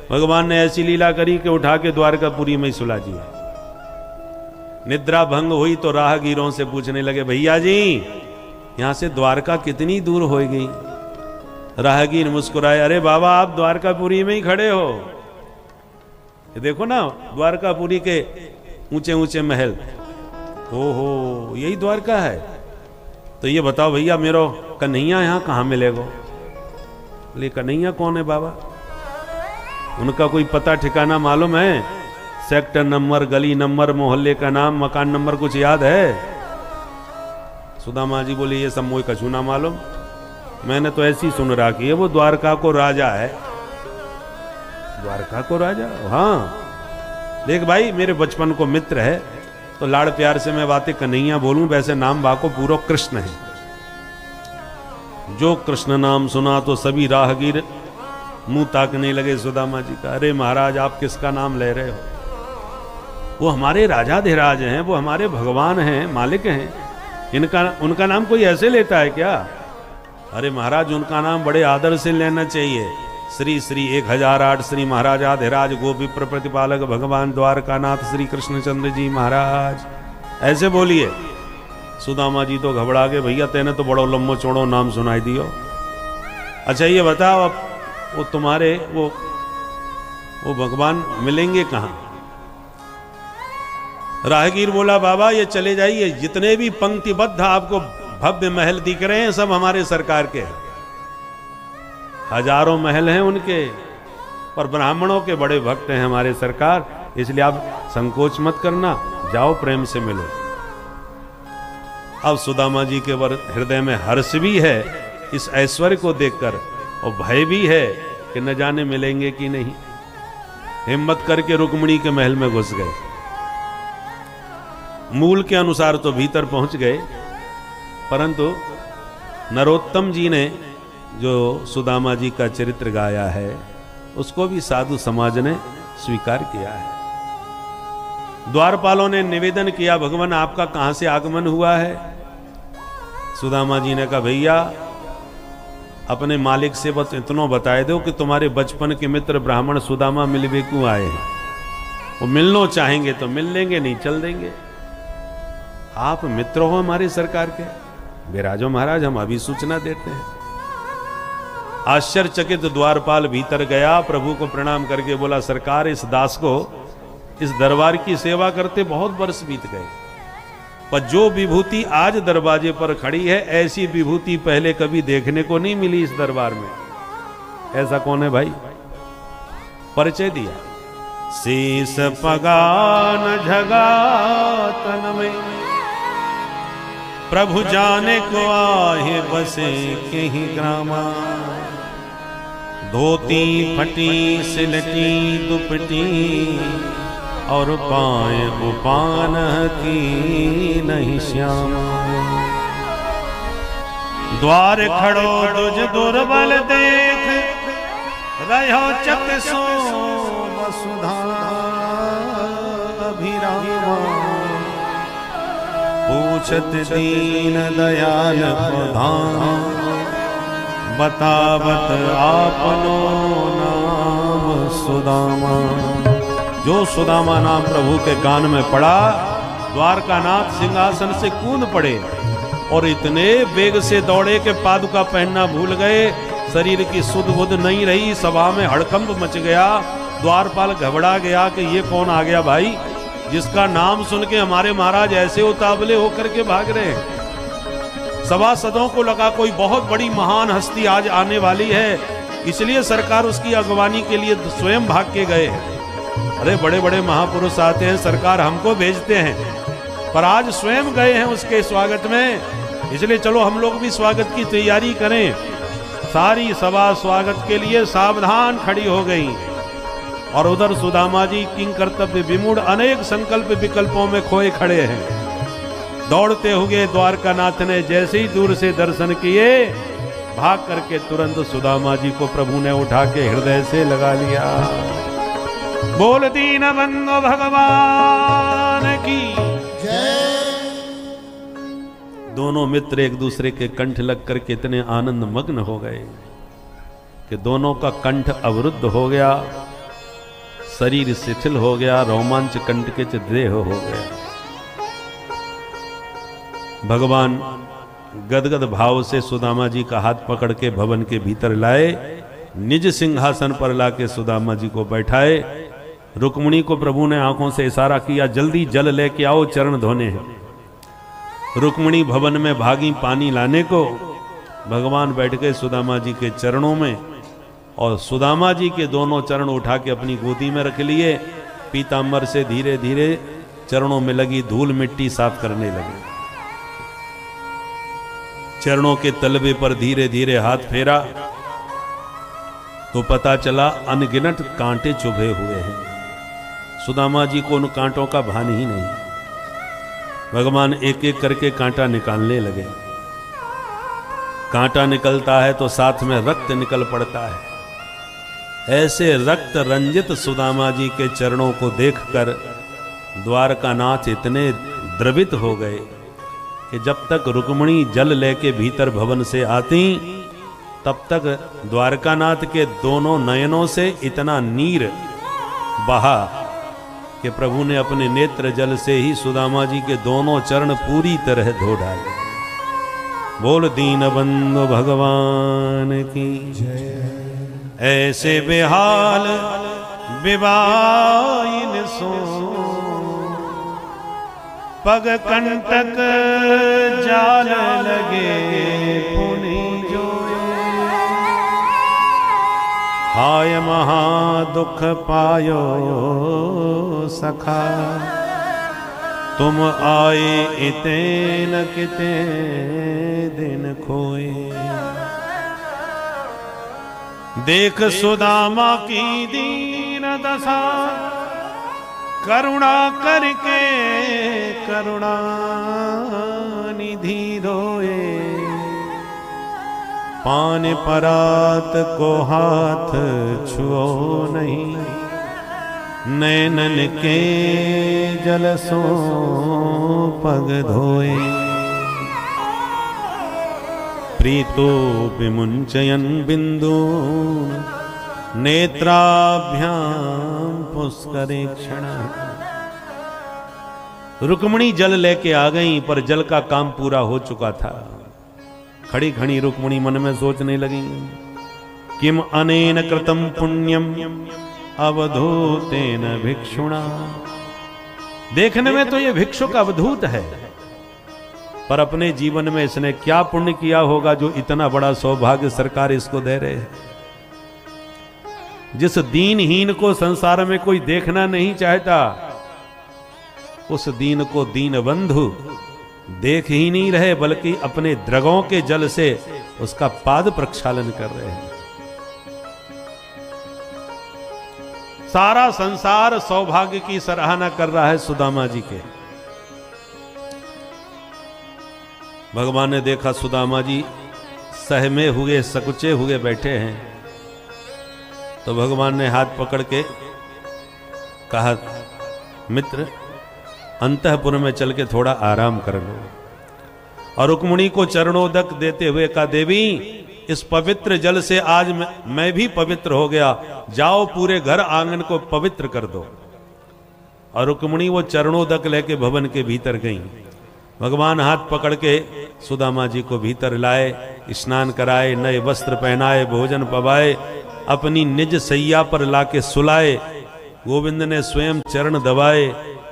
भगवान ने ऐसी लीला करी कि उठा के द्वारकापुरी में ही सुला दिया। निद्रा भंग हुई तो राहगीरों से पूछने लगे, भैया जी यहां से द्वारका कितनी दूर हो गई? राहगीर मुस्कुराए, अरे बाबा आप द्वारकापुरी में ही खड़े हो, ये देखो ना द्वारकापुरी के ऊंचे ऊंचे महल। ओहो यही द्वारका है? तो ये बताओ भैया मेरो कन्हैया यहाँ कहाँ मिलेगा? बोले कन्हैया कौन है बाबा? उनका कोई पता ठिकाना मालूम है? सेक्टर नंबर, गली नंबर, मोहल्ले का नाम, मकान नंबर कुछ याद है? सुदामा जी बोले ये सब मोई कछू ना मालूम, मैंने तो ऐसी सुन रहा कि वो द्वारका को राजा है। द्वारका को राजा? हाँ देख भाई, मेरे बचपन को मित्र है तो लाड़ प्यार से मैं बातें कन्हैया बोलूं, वैसे नाम बाको पूरा कृष्ण है। जो कृष्ण नाम सुना तो सभी राहगीर मुंह ताकने लगे सुदामा जी का। अरे महाराज आप किसका नाम ले रहे हो? वो हमारे राजाधिराज हैं, वो हमारे भगवान हैं, मालिक हैं, उनका नाम कोई ऐसे लेता है क्या? अरे महाराज उनका नाम बड़े आदर से लेना चाहिए। श्री श्री 1008 श्री महाराजाधिराज गोविप्र प्रतिपालक भगवान द्वारकानाथ श्री कृष्णचंद्र जी महाराज, ऐसे बोलिए। सुदामा जी तो घबरा गए, भैया तेने तो बड़ो लंबो चौड़ो नाम सुनाई दियो। अच्छा ये बताओ अब वो तुम्हारे वो भगवान मिलेंगे कहाँ? राहगीर बोला बाबा ये चले जाइए, जितने भी पंक्तिबद्ध आपको भव्य महल दिख रहे हैं सब हमारे सरकार के हैं। हजारों महल हैं उनके, पर ब्राह्मणों के बड़े भक्त हैं हमारे सरकार, इसलिए आप संकोच मत करना, जाओ प्रेम से मिलो। अब सुदामा जी के हृदय में हर्ष भी है इस ऐश्वर्य को देखकर, और भय भी है कि न जाने मिलेंगे कि नहीं। हिम्मत करके रुक्मिणी के महल में घुस गए। मूल के अनुसार तो भीतर पहुंच गए, परंतु नरोत्तम जी ने जो सुदामा जी का चरित्र गाया है उसको भी साधु समाज ने स्वीकार किया है। द्वारपालों ने निवेदन किया, भगवान आपका कहां से आगमन हुआ है? सुदामा जी ने कहा भैया अपने मालिक से बस इतना बताए दो कि तुम्हारे बचपन के मित्र ब्राह्मण सुदामा मिलवे क्यों आए हैं। वो मिलना चाहेंगे तो मिल लेंगे, नहीं चल देंगे। आप मित्र हो हमारी सरकार के, विराजो महाराज हम अभी सूचना देते हैं। आश्चर्यचकित द्वारपाल भीतर गया, प्रभु को प्रणाम करके बोला सरकार इस दास को इस दरबार की सेवा करते बहुत वर्ष बीत गए, पर जो विभूति आज दरवाजे पर खड़ी है ऐसी विभूति पहले कभी देखने को नहीं मिली इस दरबार में। ऐसा कौन है भाई? परिचय दिया। शीस पगान झगा तन में, प्रभु जाने को आहे बसे के ही ग्रामा। धोती फटी सिलटी दुपटी, और पाए उपान की नहीं श्यामा। द्वार खड़ो तुझ दुर्बल देख, रहो चक सो वसुधा अभिरामा। पूछत दीन दयाल प्रधान, बतावत आपनो नाम सुदामा। जो सुदामा नाम प्रभु के कान में पड़ा, द्वारकानाथ सिंहासन से कूद पड़े और इतने वेग से दौड़े कि पादुका पहनना भूल गए। शरीर की सुध बुध नहीं रही, सभा में हड़कंप मच गया। द्वारपाल घबरा गया कि ये कौन आ गया भाई, जिसका नाम सुन के हमारे महाराज ऐसे उतावले होकर के भाग रहे हैं। सभासदों को लगा कोई बहुत बड़ी महान हस्ती आज आने वाली है, इसलिए सरकार उसकी अगवानी के लिए स्वयं भाग के गए। अरे बड़े बड़े महापुरुष आते हैं, सरकार हमको भेजते हैं, पर आज स्वयं गए हैं उसके स्वागत में, इसलिए चलो हम लोग भी स्वागत की तैयारी करें। सारी सभा स्वागत के लिए सावधान खड़ी हो गई और उधर सुदामा जी किंग कर्तव्य विमूढ़ अनेक संकल्प विकल्पों में खोए खड़े हैं। दौड़ते हुए द्वारकानाथ ने जैसे ही दूर से दर्शन किए, भाग करके तुरंत सुदामा जी को प्रभु ने उठा के हृदय से लगा लिया। बोल दीन बंधु भगवान की जय। दोनों मित्र एक दूसरे के कंठ लग कर के इतने आनंद मग्न हो गए कि दोनों का कंठ अवरुद्ध हो गया, शरीर शिथिल हो गया, रोमांच कंटकित देह हो गया। भगवान गदगद भाव से सुदामा जी का हाथ पकड़ के भवन के भीतर लाए, निज सिंहासन पर लाके सुदामा जी को बैठाए। रुक्मिणी को प्रभु ने आंखों से इशारा किया, जल्दी जल लेके आओ, चरण धोने हैं। रुक्मिणी भवन में भागी पानी लाने को। भगवान बैठ गए सुदामा जी के चरणों में और सुदामा जी के दोनों चरण उठा के अपनी गोदी में रख लिए। पीतांबर से धीरे धीरे चरणों में लगी धूल मिट्टी साफ करने लगे। चरणों के तलबे पर धीरे धीरे हाथ फेरा तो पता चला अनगिनत कांटे चुभे हुए हैं। सुदामा जी को उन कांटों का भान ही नहीं। भगवान एक एक करके कांटा निकालने लगे। कांटा निकलता है तो साथ में रक्त निकल पड़ता है। ऐसे रक्त रंजित सुदामा जी के चरणों को देखकर द्वारकानाथ इतने द्रवित हो गए कि जब तक रुक्मिणी जल लेके भीतर भवन से आती, तब तक द्वारकानाथ के दोनों नयनों से इतना नीर बहा कि प्रभु ने अपने नेत्र जल से ही सुदामा जी के दोनों चरण पूरी तरह धो डाले। बोल दीन बंधु भगवान की जय। ऐसे बेहाल विवाइन सो पग कंटक जाल लगे पुनि जोए। हाय महा दुख पायो सखा, तुम आए इते न किते दिन खोए। देख सुदामा की दीन दशा, करुणा करके करुणा निधि रोए। पान परात को हाथ छुओ नहीं, नैनन के जल सो पग धोए। प्रीतो विमुंचयन बिंदु, नेत्राभ्याम पुष्करे क्षण। रुक्मिणी जल लेके आ गई, पर जल का काम पूरा हो चुका था। खड़ी खड़ी रुक्मिणी मन में सोचने लगी, किम अनेन कृतम पुण्यम अवधूतेन भिक्षुणा। देखने में तो ये भिक्षुक अवधूत है, पर अपने जीवन में इसने क्या पुण्य किया होगा जो इतना बड़ा सौभाग्य सरकार इसको दे रहे है। जिस दीनहीन को संसार में कोई देखना नहीं चाहता, उस दीन को दीन बंधु देख ही नहीं रहे, बल्कि अपने द्रगों के जल से उसका पाद प्रक्षालन कर रहे हैं। सारा संसार सौभाग्य की सराहना कर रहा है सुदामा जी के। भगवान ने देखा सुदामा जी सहमे हुए सकुचे हुए बैठे हैं, तो भगवान ने हाथ पकड़ के कहा, मित्र अंतःपुर में चल के थोड़ा आराम कर लो। और रुक्मिणी को चरणोदक देते हुए कहा, देवी इस पवित्र जल से आज मैं भी पवित्र हो गया, जाओ पूरे घर आंगन को पवित्र कर दो। और रुक्मिणी वो चरणोदक लेके भवन के भीतर गई। भगवान हाथ पकड़ के सुदामा जी को भीतर लाए, स्नान कराए, नए वस्त्र पहनाए, भोजन पवाए, अपनी निज सैया पर लाके सुलाए। गोविंद ने स्वयं चरण दबाए।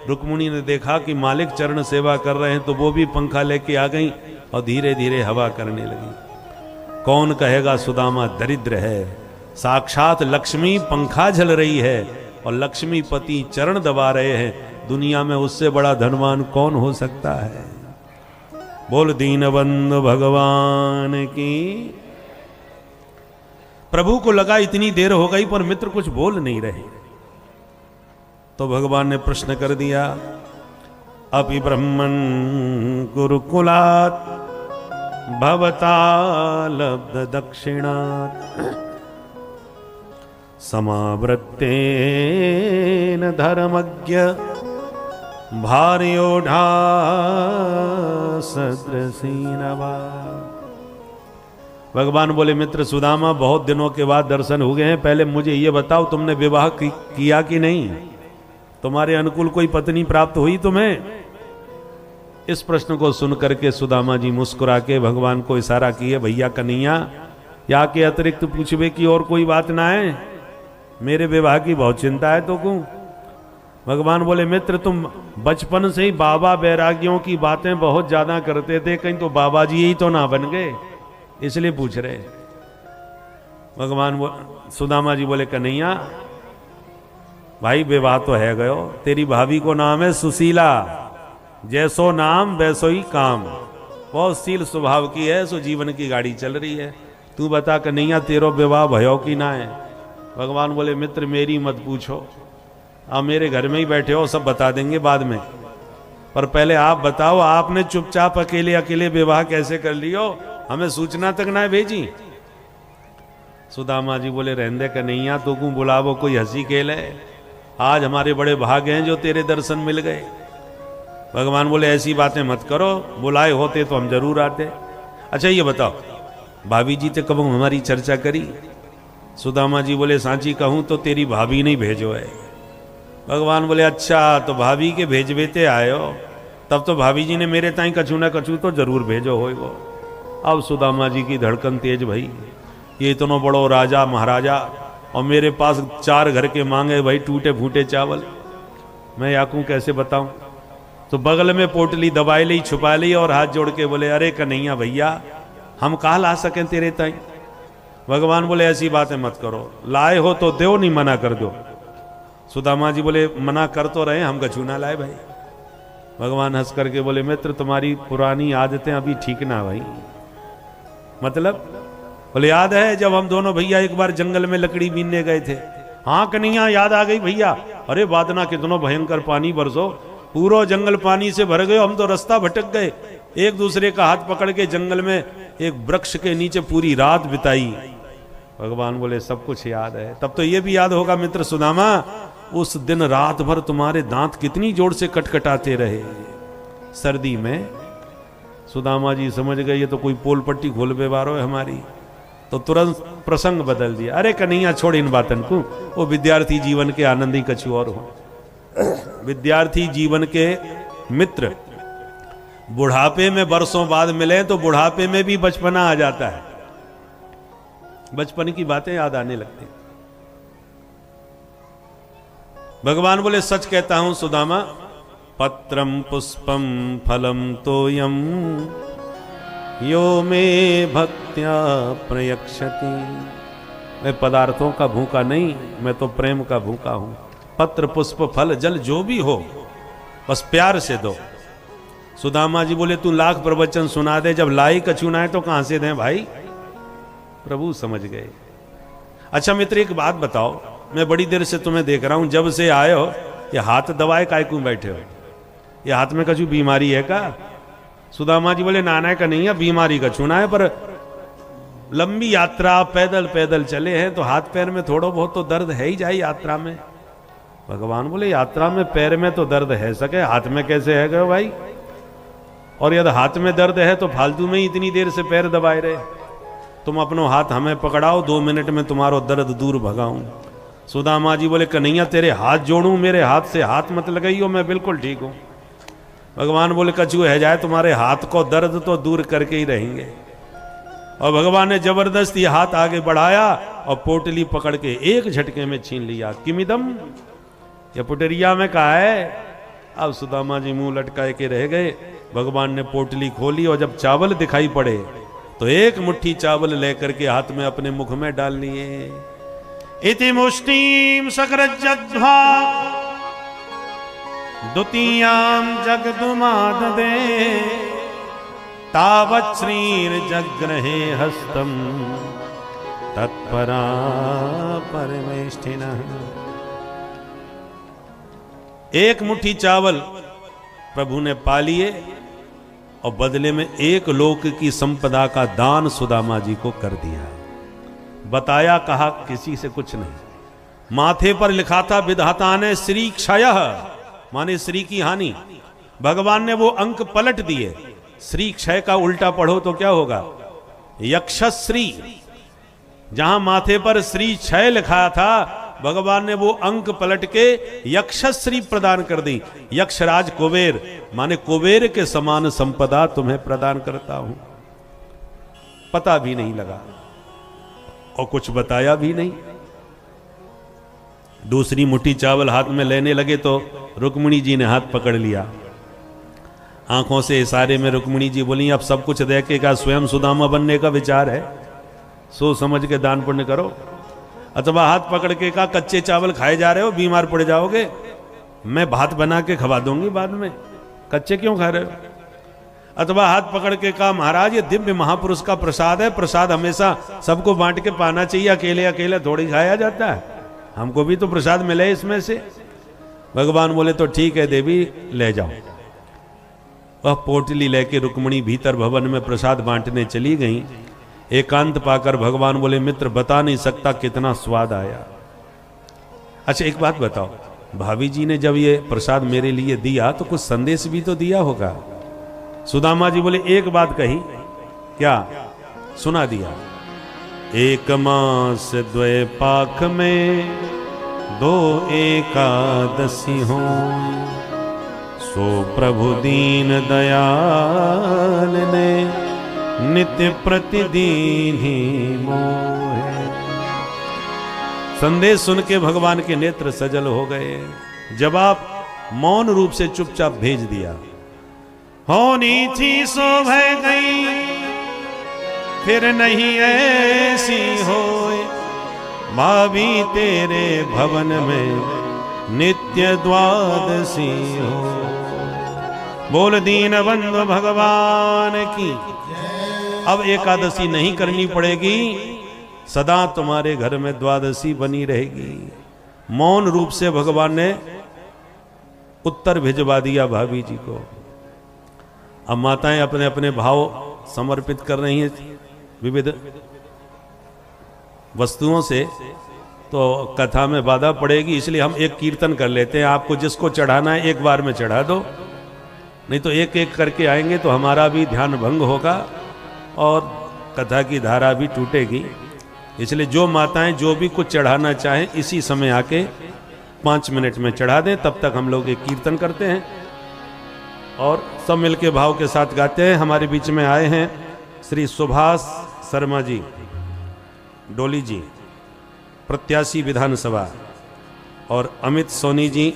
रुक्मिणी ने देखा कि मालिक चरण सेवा कर रहे हैं तो वो भी पंखा लेके आ गई और धीरे धीरे हवा करने लगी। कौन कहेगा सुदामा दरिद्र है, साक्षात लक्ष्मी पंखा झल रही है और लक्ष्मीपति चरण दबा रहे हैं। दुनिया में उससे बड़ा धनवान कौन हो सकता है। बोल दीनबंधु भगवान की। प्रभु को लगा इतनी देर हो गई पर मित्र कुछ बोल नहीं रहे, तो भगवान ने प्रश्न कर दिया, अपि ब्रह्मन् गुरुकुलात् भवता लब्ध दक्षिणात् समावृत्तेन धर्मज्ञ भार्योढ़ा सदृशीनवा। भगवान बोले, मित्र सुदामा, बहुत दिनों के बाद दर्शन हो गए हैं, पहले मुझे ये बताओ तुमने विवाह किया कि नहीं? तुम्हारे अनुकूल कोई पत्नी प्राप्त हुई तुम्हें? इस प्रश्न को सुन करके सुदामा जी मुस्कुरा के भगवान को इशारा किए, भैया कन्हैया, या के अतिरिक्त पूछबे की और कोई बात ना है? मेरे विवाह की बहुत चिंता है तो क्यों? भगवान बोले, मित्र तुम बचपन से ही बाबा बैरागियों की बातें बहुत ज्यादा करते थे, कहीं तो बाबा जी ही तो ना बन गए, इसलिए पूछ रहे। भगवान सुदामा जी बोले, कन्हैया भाई विवाह तो है गयो, तेरी भाभी को नाम है सुशीला, जैसो नाम वैसो ही काम, बहुत शील स्वभाव की है, सो जीवन की गाड़ी चल रही है। तू बता कन्हैया तेरो विवाह भयो की ना है? भगवान बोले, मित्र मेरी मत पूछो, आप मेरे घर में ही बैठे हो, सब बता देंगे बाद में, पर पहले आप बताओ, आपने चुपचाप अकेले अकेले विवाह कैसे कर लियो? हमें सूचना तक ना भेजी। सुदामा जी बोले, रहने कन्हैया तू को बुलावो, कोई हंसी खेल है, आज हमारे बड़े भाग हैं जो तेरे दर्शन मिल गए। भगवान बोले, ऐसी बातें मत करो, बुलाए होते तो हम जरूर आते। अच्छा ये बताओ, भाभी जी तो कब हमारी चर्चा करी? सुदामा जी बोले, सांची कहूं तो तेरी भाभी नहीं भेजो है। भगवान बोले, अच्छा तो भाभी के भेजवेते आए हो, तब तो भाभी जी ने मेरे ताई कछू ना कछू तो जरूर भेजो हो। अब सुदामा जी की धड़कन तेज भई, ये इतना बड़ो राजा महाराजा और मेरे पास 4 घर के मांगे भाई टूटे फूटे चावल, मैं याकू कैसे बताऊं? तो बगल में पोटली दबाई ली, छुपा ली और हाथ जोड़ के बोले, अरे कन्हैया भैया हम कहाँ ला सकें तेरे ताई? भगवान बोले, ऐसी बातें मत करो, लाए हो तो दो, नहीं मना कर दो। सुदामा जी बोले, मना कर तो रहे, हम कछू ना लाए भाई। भगवान हंस करके बोले, मित्र तुम्हारी पुरानी आदतें अभी ठीक ना भाई। मतलब? बोले, याद है जब हम दोनों भैया एक बार जंगल में लकड़ी बीनने गए थे? हाँ कन्हैया याद आ गई भैया। अरे बादना कितना भयंकर पानी बरसो, पूरा जंगल पानी से भर गए, हम तो रास्ता भटक गए, एक दूसरे का हाथ पकड़ के जंगल में एक वृक्ष के नीचे पूरी रात बिताई। भगवान बोले, सब कुछ याद है। तब तो ये भी याद होगा मित्र सुदामा, उस दिन रात भर तुम्हारे दांत कितनी जोर से कटकटाते रहे सर्दी में। सुदामा जी समझ गए ये तो कोई पोल पट्टी खोल बेवारो है हमारी, तो तुरंत प्रसंग बदल दिया। अरे कन्हैया छोड़ इन बातन को, वो विद्यार्थी जीवन के आनंद ही कछु और हो। विद्यार्थी जीवन के मित्र बुढ़ापे में वर्षों बाद मिले तो बुढ़ापे में भी बचपना आ जाता है, बचपन की बातें याद आने लगती। भगवान बोले, सच कहता हूं सुदामा, पत्रम पुष्पम फलम तोयम यो में भक्त्या प्रयक्षति। मैं पदार्थों का भूखा नहीं, मैं तो प्रेम का भूखा हूं। पत्र पुष्प फल जल जो भी हो बस प्यार से दो। सुदामा जी बोले, तू लाख प्रवचन सुना दे, जब लाई कछू ना है तो कहां से दें भाई? प्रभु समझ गए। अच्छा मित्र एक बात बताओ, मैं बड़ी देर से तुम्हें देख रहा हूं, जब से आए हो ये हाथ दबाए काय क्यों बैठे हो? ये हाथ में कछु बीमारी है का? सुदामा जी बोले, नाना का नहीं है, बीमारी का छूना है, पर लंबी यात्रा पैदल पैदल चले हैं तो हाथ पैर में थोड़ा बहुत तो दर्द है ही जाए यात्रा में। भगवान बोले, यात्रा में पैर में तो दर्द है सके, हाथ में कैसे है गए भाई? और यदि हाथ में दर्द है तो फालतू में ही इतनी देर से पैर दबाए रहे। तुम अपनो हाथ हमें पकड़ाओ, 2 मिनट में तुम्हारो दर्द दूर भगाऊं। सुदामा जी बोले कन्हैया तेरे हाथ जोड़ूं, मेरे हाथ से हाथ मत लगाइयो, मैं बिल्कुल ठीक हूं। भगवान बोले कछु है जाए, तुम्हारे हाथ को दर्द तो दूर करके ही रहेंगे। और भगवान ने जबरदस्ती हाथ आगे बढ़ाया और पोटली पकड़ के एक झटके में छीन लिया। किमिदम, ये पुटरिया में कहा है। अब सुदामा जी मुंह लटकाए के रह गए। भगवान ने पोटली खोली और जब चावल दिखाई पड़े तो एक मुट्ठी चावल लेकर के हाथ में अपने मुख में डाल लिए। इति मुष्टिम सकृज्जध्वा द्वितीयाम जगदुमाददे तावत् श्रीर्जग्रहे हस्तम तत्परा परमेष्ठिनः। एक मुट्ठी चावल प्रभु ने पा लिए और बदले में एक लोक की संपदा का दान सुदामा जी को कर दिया। बताया कहा किसी से कुछ नहीं। माथे पर लिखा था विधाता ने श्री क्षयः, माने श्री की हानि। भगवान ने वो अंक पलट दिए। श्री क्षय का उल्टा पढ़ो तो क्या होगा? यक्षश्री। जहां माथे पर श्री क्षय लिखा था, भगवान ने वो अंक पलट के यक्षश्री प्रदान कर दी। यक्षराज कुबेर, माने कुबेर के समान संपदा तुम्हें प्रदान करता हूं। पता भी नहीं लगा और कुछ बताया भी नहीं। दूसरी मुट्ठी चावल हाथ में लेने लगे तो रुक्मिणी जी ने हाथ पकड़ लिया। आंखों से इशारे में रुक्मिणी जी बोली अब सब कुछ देख के क्या स्वयं सुदामा बनने का विचार है? सोच समझ के दान पुण्य करो। अथवा हाथ पकड़ के कहा कच्चे चावल खाए जा रहे हो, बीमार पड़ जाओगे, मैं भात बना के खवा दूंगी बाद में, कच्चे क्यों खा रहे हो? अथवा हाथ पकड़ के कहा महाराज ये दिव्य महापुरुष का प्रसाद है, प्रसाद हमेशा सबको बांट के पाना चाहिए, अकेले अकेले थोड़ी खाया जाता है, हमको भी तो प्रसाद मिले इसमें से। भगवान बोले तो ठीक है देवी ले जाओ। वह पोटली लेके रुक्मिणी भीतर भवन में प्रसाद बांटने चली गई। एकांत पाकर भगवान बोले मित्र बता नहीं सकता कितना स्वाद आया। अच्छा एक बात बताओ, भाभी जी ने जब ये प्रसाद मेरे लिए दिया तो कुछ संदेश भी तो दिया होगा। सुदामा जी बोले एक बात कही, क्या? सुना दिया। एक मास द्वय पाख में 2 एकादशी हो, सो प्रभु दीन दयाल ने नित्य प्रतिदिन ही मोहे। संदेश सुन के भगवान के नेत्र सजल हो गए। जवाब मौन रूप से चुपचाप भेज दिया। होनी थी सो भय गई, फिर नहीं ऐसी होए, भाभी तेरे भवन में नित्य द्वादशी हो। बोल दीन बंधु भगवान की। अब एकादशी नहीं करनी पड़ेगी, सदा तुम्हारे घर में द्वादशी बनी रहेगी। मौन रूप से भगवान ने उत्तर भिजवा दिया भाभी जी को। अब माताएं अपने अपने भाव समर्पित कर रही हैं विविध वस्तुओं से, तो कथा में बाधा पड़ेगी, इसलिए हम एक कीर्तन कर लेते हैं। आपको जिसको चढ़ाना है एक बार में चढ़ा दो, नहीं तो एक एक करके आएंगे तो हमारा भी ध्यान भंग होगा और कथा की धारा भी टूटेगी। इसलिए जो माताएं जो भी कुछ चढ़ाना चाहें इसी समय आके 5 मिनट में चढ़ा दें। तब तक हम लोग एक कीर्तन करते हैं और सब मिलके भाव के साथ गाते हैं। हमारे बीच में आए हैं श्री सुभाष शर्मा जी डोली जी, प्रत्याशी विधानसभा, और अमित सोनी जी,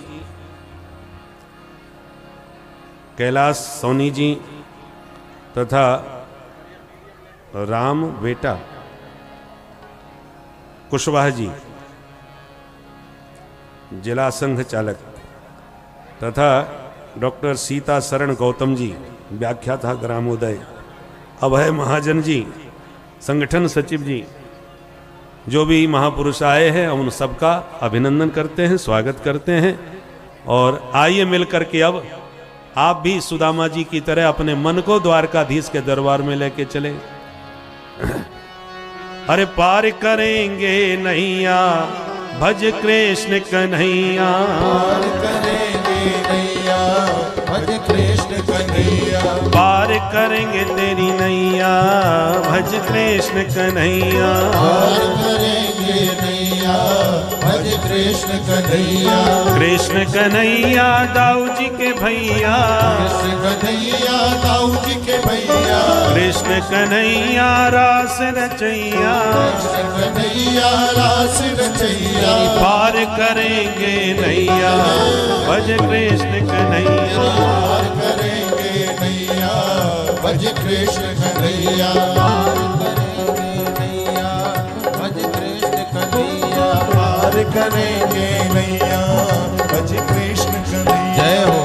कैलाश सोनी जी तथा राम बेटा कुशवाहा जी जिला संघ चालक, तथा डॉक्टर सीता शरण गौतम जी व्याख्याता ग्रामोदय, अभय महाजन जी संगठन सचिव जी, जो भी महापुरुष आए हैं उन सबका अभिनंदन करते हैं, स्वागत करते हैं। और आइए मिलकर के अब आप भी सुदामा जी की तरह अपने मन को द्वारकाधीश के दरबार में लेके चले। अरे पार करेंगे नैया भज कृष्ण कन्हैया, पार करेंगे नैया भज कृष्ण कन्हैया, पार करेंगे तेरी नैया, भज कृष्ण कन्हैया। पार करेंगे नैया, भज कृष्ण कन्हैया। कृष्ण कन्हैया दाऊ जी के भैया, कृष्ण कन्हैया दाऊ जी के भैया। कृष्ण कन्हैया रास रचैया, कृष्ण कन्हैया रास रचैया। पार करेंगे नैया, भज कृष्ण कन्हैया। पार करेंगे नैया, भज कृष्ण कन्हैया। पार करेंगे नैया, भज कृष्ण कन्हैया। जय हो।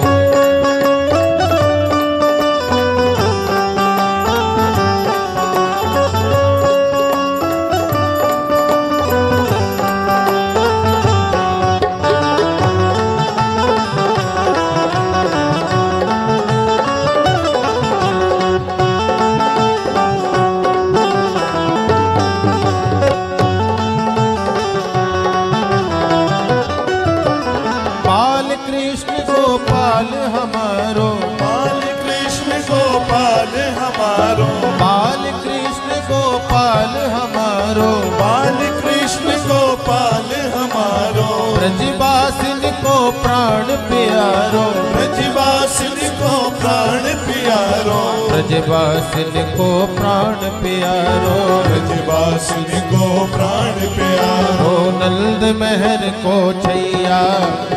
गोपाल हमारो, बाल कृष्ण गोपाल हमारो, बाल कृष्ण गोपाल हमारो, बाल कृष्ण गोपाल हमारो। ब्रजवासिन को प्राण प्यारो, ब्रजवासिन को प्राण प्यारो, ब्रजवासिन को प्राण प्यारो, ब्रजवासिन को प्राण प्यारो। ओ नंद महर को छैया,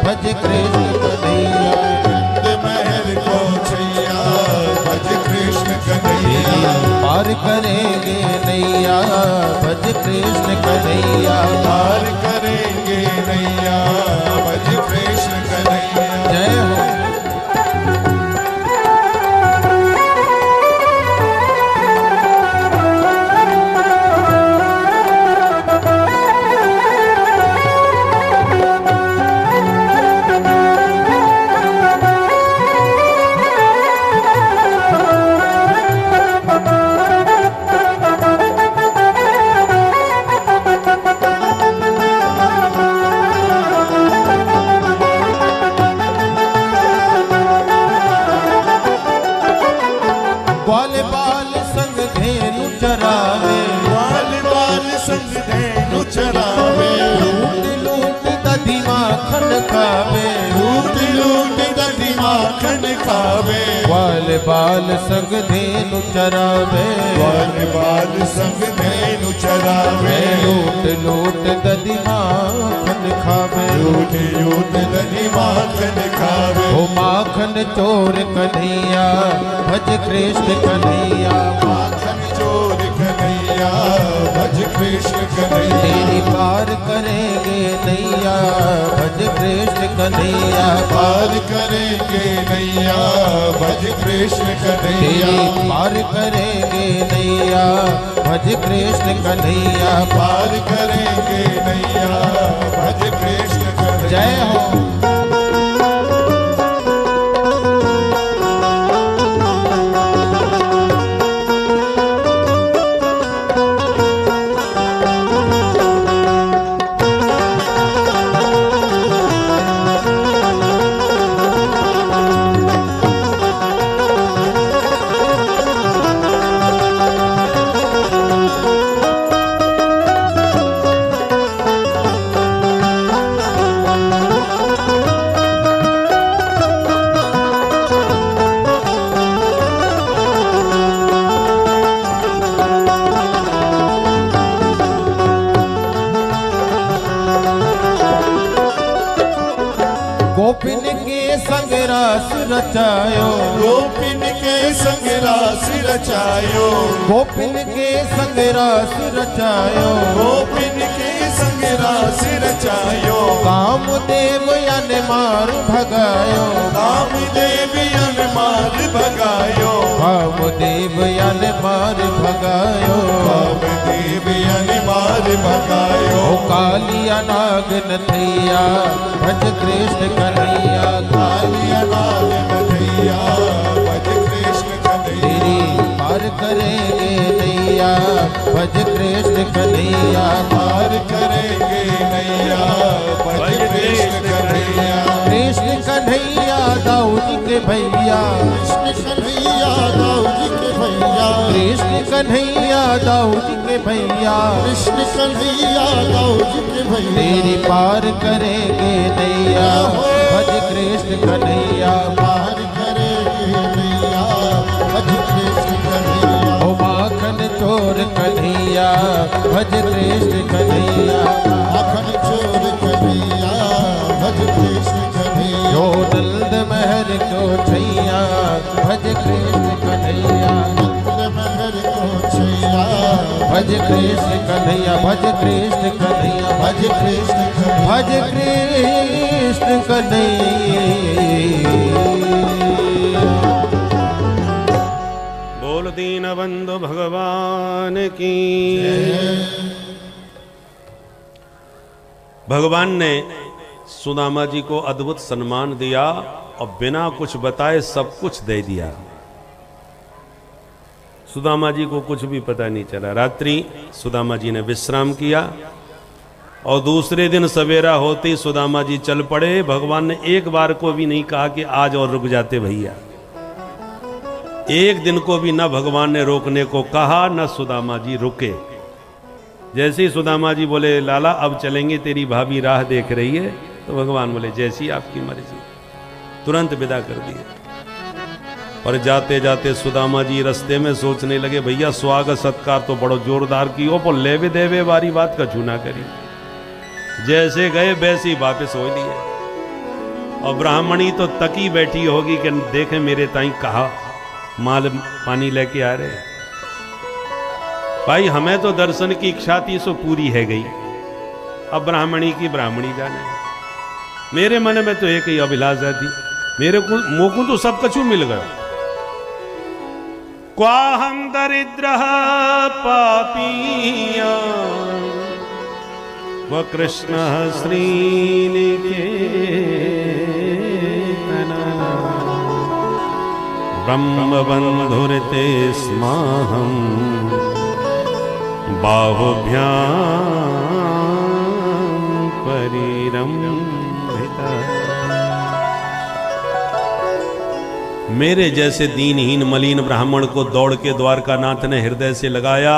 भज कृष्ण कन्हैया। नंद महर को छैया, भज कृष्ण कन्हैया। पार करेंगे नैया, भज कृष्ण कन्हैया। पार करेंगे नैया, भज कृष्ण कन्हैया। जय हो। ग्वाल बाल संग धेनु चरावे, ग्वाल बाल संग धेनु चरावे। लूट लूट दधी माखन खावे, लूट लूट दधी माखन खावे। ग्वाल बाल संग धेनु चरावे, ग्वाल बाल संग धेनु चरावे। लूट लूट दधी माखन खावे, लूट लूट दधी माखन खावे। ओ माखन चोर कन्हैया, भज कृष्ण कन्हैया। माखन चोर कन्हैया, भज कृष्ण कन्हैया। तेरी पार करेंगे नैया, भज कृष्ण कन्हैया। पार करेंगे नैया, भज कृष्ण कन्हैया। तेरी पार करेंगे नैया, भज कृष्ण कन्हैया। पार करेंगे नैया, भज कृष्ण कन्हैया। जय हो। गोपिन के संग रास रचायो, गोपिन के संग रास रचायो। गोपिन के संग रास रचायो, गोपिन के संग रास रचायो। कामदेव यन मार भगायो, कामदेव यन मार भगायो। कामदेव यन मार भगायो, कामदेव यन मार भगायो। ओ कालिया नाग नथैया, भज कृष्ण कन्हैया। कालिया नाग नथैया, भज कृष्ण कन्हैया। तेरी पार करेंगे नैया, कन्हैया भज कृष्ण कन्हैया पार करेंगे नैया भज कृष्ण कन्हैया कृष्ण कन्हैया दाऊ जी के भैया कृष्ण कन्हैया दाऊ जी के भैया कृष्ण कन्हैया दाऊ जी के भैया कृष्ण कन्हैया दाऊ जी के भैया तेरी पार करेंगे नैया भज कृष्ण कन्हैया पार करेंगे नैया भज कृष्ण कन्हैया ओ माखन चोर कन्हैया भज कृष्ण कन्हैया माखन चोर कन्हैया भज कृष्ण कन्हैया जो नंद महर को छैया भज कृष्ण कन्हैया महर को छैया भज कृष्ण कन्हैया भज कृष्ण कन्हैया भज कृष्ण भज कृष्ण कन्हैया। बोल दीन बंधु भगवान की। भगवान ने सुदामा जी को अद्भुत सम्मान दिया और बिना कुछ बताए सब कुछ दे दिया। सुदामा जी को कुछ भी पता नहीं चला। रात्रि सुदामा जी ने विश्राम किया और दूसरे दिन सवेरा होते ही सुदामा जी चल पड़े। भगवान ने एक बार को भी नहीं कहा कि आज और रुक जाते भैया। एक दिन को भी न भगवान ने रोकने को कहा न सुदामा जी रुके। जैसे ही सुदामा जी बोले लाला अब चलेंगे तेरी भाभी राह देख रही है, तो भगवान बोले जैसी आपकी मर्जी, तुरंत विदा कर दिए। और जाते जाते सुदामा जी रास्ते में सोचने लगे भैया स्वागत सत्कार तो बड़ो जोरदार की पर लेवे देवे वाली बात का चूना करी। जैसे गए वैसे ही वापस हो लिए। और ब्राह्मणी तो तकी बैठी होगी कि देखे मेरे ताई कहा माल पानी लेके आ रहे। भाई हमें तो दर्शन की इच्छा थी सो पूरी है गई। अब ब्राह्मणी की ब्राह्मणी जाने। मेरे मन में तो एक ही अभिलाषा थी, मेरे को मोकू तो सब कछु मिल गया। क्वाहम दरिद्र पापिया व कृष्ण श्रीनिकेतन ब्रह्म बंधुरते स्माहम बाहुभ्याम परिरम्भिता। मेरे जैसे दीनहीन मलिन ब्राह्मण को दौड़ के द्वारकानाथ ने हृदय से लगाया,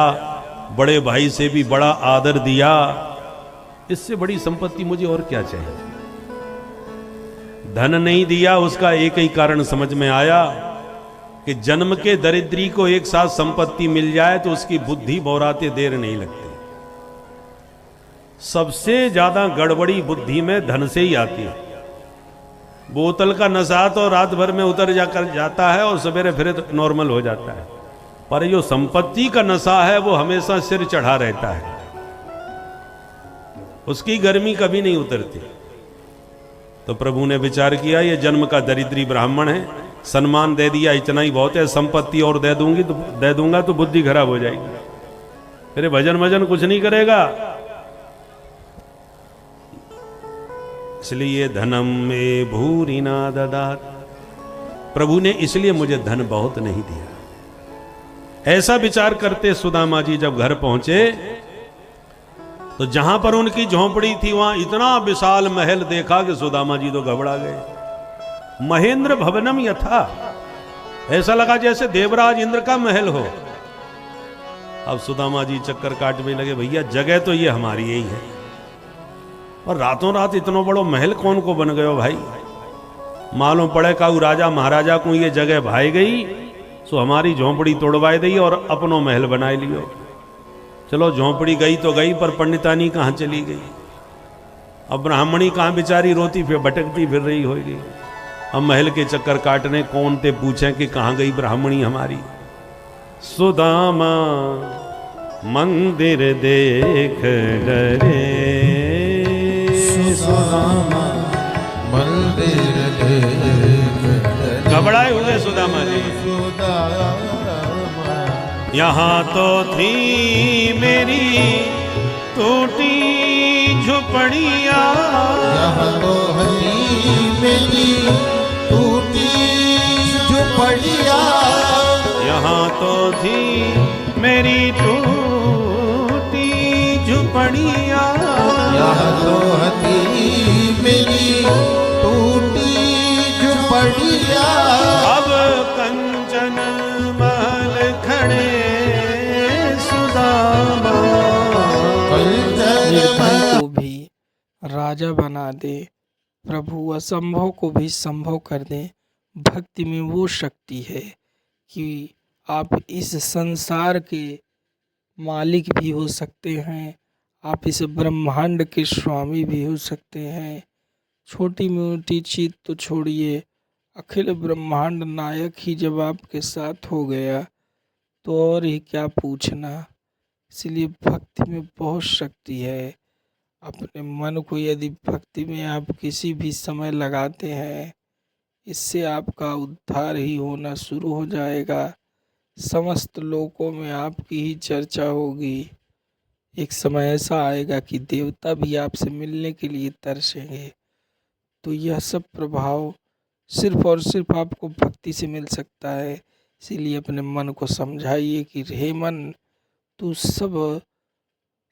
बड़े भाई से भी बड़ा आदर दिया। इससे बड़ी संपत्ति मुझे और क्या चाहिए। धन नहीं दिया उसका एक ही कारण समझ में आया कि जन्म के दरिद्री को एक साथ संपत्ति मिल जाए तो उसकी बुद्धि बौराते देर नहीं लगती। सबसे ज्यादा गड़बड़ी बुद्धि में धन से ही आती है। बोतल का नशा तो रात भर में उतर जाता है और सवेरे फिर नॉर्मल हो जाता है, पर जो संपत्ति का नशा है वो हमेशा सिर चढ़ा रहता है, उसकी गर्मी कभी नहीं उतरती। तो प्रभु ने विचार किया ये जन्म का दरिद्री ब्राह्मण है, सम्मान दे दिया इतना ही बहुत है। संपत्ति और दे दूंगा तो बुद्धि खराब हो जाएगी, फिर भजन भजन कुछ नहीं करेगा। इसलिए धनम में भूरि ना ददात। प्रभु ने इसलिए मुझे धन बहुत नहीं दिया। ऐसा विचार करते सुदामा जी जब घर पहुंचे तो जहां पर उनकी झोंपड़ी थी वहां इतना विशाल महल देखा कि सुदामा जी तो घबरा गए। महेंद्र भवनम यथा, ऐसा लगा जैसे देवराज इंद्र का महल हो। अब सुदामा जी चक्कर काटने लगे, भैया जगह तो ये हमारी यही है, और रातों रात इतना बड़ो महल कौन को बन गयो भाई। मालूम पड़े काऊ राजा महाराजा को ये जगह भाई गई सो हमारी झोंपड़ी तोड़वाई दी और अपनो महल बनाए लियो। चलो झोंपड़ी गई तो गई, पर पंडितानी कहाँ चली गई। अब ब्राह्मणी कहाँ बेचारी रोती फिर भटकती फिर रही होगी। अब महल के चक्कर काटने कौन ते पूछे कि कहाँ गई ब्राह्मणी हमारी। सुदामा मंदिर देख डरे, सुदामा मंदिर देख डरे। घबराए हुए सुदामा जी। यहाँ तो थी मेरी टूटी झुपड़िया, यहाँ तो हरी मेरी टूटी झुपड़िया, यहाँ तो थी मेरी झोपड़िया। यह तो हती मिली टूटी झुपड़िया। अब कंचन महल खड़े सुदामा। कंचन निर्धन को भी राजा बना दे, प्रभु असंभव को भी संभव कर दे। भक्ति में वो शक्ति है कि आप इस संसार के मालिक भी हो सकते हैं, आप इस ब्रह्मांड के स्वामी भी हो सकते हैं। छोटी मोटी चीज तो छोड़िए, अखिल ब्रह्मांड नायक ही जब आपके साथ हो गया तो और ही क्या पूछना। इसलिए भक्ति में बहुत शक्ति है। अपने मन को यदि भक्ति में आप किसी भी समय लगाते हैं, इससे आपका उद्धार ही होना शुरू हो जाएगा। समस्त लोकों में आपकी ही चर्चा होगी। एक समय ऐसा आएगा कि देवता भी आपसे मिलने के लिए तरसेंगे। तो यह सब प्रभाव सिर्फ और सिर्फ आपको भक्ति से मिल सकता है। इसीलिए अपने मन को समझाइए कि हे मन, तू सब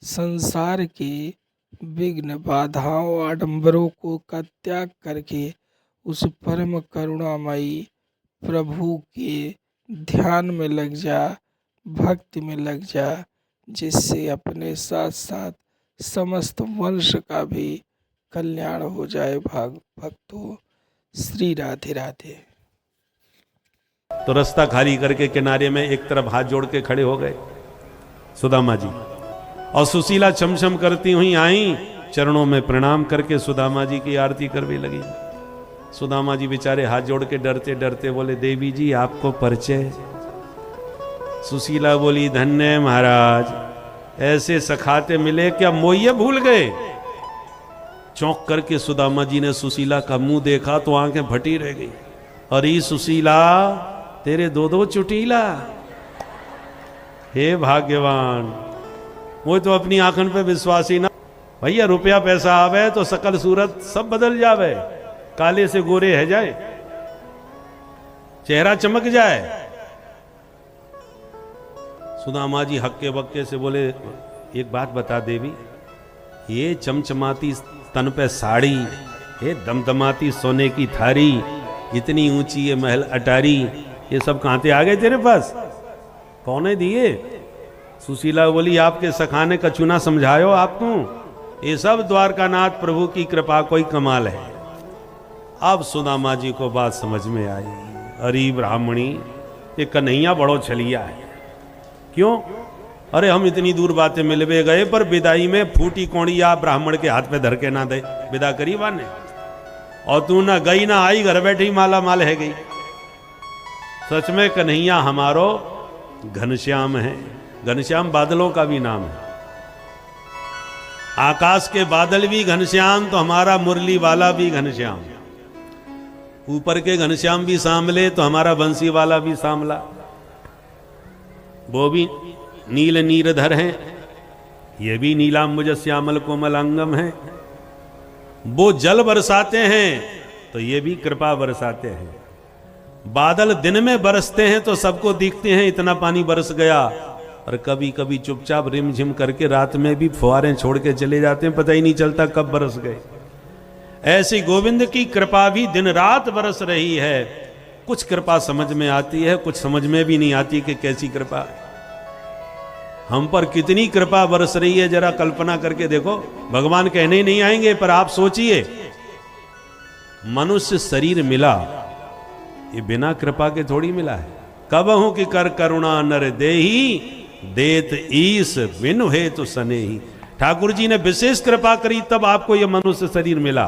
संसार के विघ्न बाधाओं आडंबरों को का त्याग करके उस परम करुणामयी प्रभु के ध्यान में लग जा, भक्ति में लग जा, जिससे अपने साथ साथ समस्त वंश का भी कल्याण हो जाए। भक्तों, श्री राधे राधे। तो रास्ता खाली करके किनारे में एक तरफ हाथ जोड़ के खड़े हो गए सुदामा जी, और सुशीला छमछम करती हुई आई, चरणों में प्रणाम करके सुदामा जी की आरती करने लगी। सुदामा जी बेचारे हाथ जोड़ के डरते डरते बोले, देवी जी आपको परिचय। सुशीला बोली, धन्य महाराज, ऐसे सखाते मिले क्या मोये भूल गए। चौंक करके सुदामा जी ने सुशीला का मुंह देखा तो आंखें फटी रह गई। अरे सुशीला, तेरे दो दो चुटीला। हे भाग्यवान, वो तो अपनी आंखन पे विश्वास ही ना। भैया रुपया पैसा आवे तो सकल सूरत सब बदल जावे, काले से गोरे है जाए, चेहरा चमक जाए। सुदामा जी हक्के बक्के से बोले, एक बात बता देवी, ये चमचमाती तन पे साड़ी, ये दमदमाती सोने की थारी, इतनी ऊंची ये महल अटारी, ये सब कहां से आ गए तेरे पास? कौन दिए? सुशीला बोली, आपके सखाने का चुना समझायो आपको, ये सब द्वारकानाथ प्रभु की कृपा कोई कमाल है। अब सुदामा जी को बात समझ में आई। अरे ब्राह्मणी, ये कन्हैया बड़ो छलिया है। क्यों? अरे हम इतनी दूर बातें मिलवे गए, पर विदाई में फूटी कौड़िया ब्राह्मण के हाथ पे धर के ना दे, विदा करी वाने, और तू ना गई ना आई, घर बैठी माला माल है गई। सच में कन्हैया हमारो घनश्याम है। घनश्याम बादलों का भी नाम है। आकाश के बादल भी घनश्याम, तो हमारा मुरली वाला भी घनश्याम। ऊपर के घनश्याम भी सांवले, तो हमारा बंसी वाला भी सांवला। वो भी नील नीरधर हैं, ये भी नीलांबुज श्यामल कोमल अंगम है। वो जल बरसाते हैं तो ये भी कृपा बरसाते हैं। बादल दिन में बरसते हैं तो सबको दिखते हैं इतना पानी बरस गया, और कभी कभी चुपचाप रिमझिम करके रात में भी फुहारें छोड़ के चले जाते हैं, पता ही नहीं चलता कब बरस गए। ऐसी गोविंद की कृपा भी दिन रात बरस रही है। कुछ कृपा समझ में आती है, कुछ समझ में भी नहीं आती कि कैसी कृपा है। हम पर कितनी कृपा बरस रही है, जरा कल्पना करके देखो। भगवान कहने ही नहीं आएंगे, पर आप सोचिए, मनुष्य शरीर मिला, ये बिना कृपा के थोड़ी मिला है। कबहू की कर करुणा नर देही, देत ईस बिनु हेतु सनेही। ठाकुर जी ने विशेष कृपा करी, तब आपको यह मनुष्य शरीर मिला।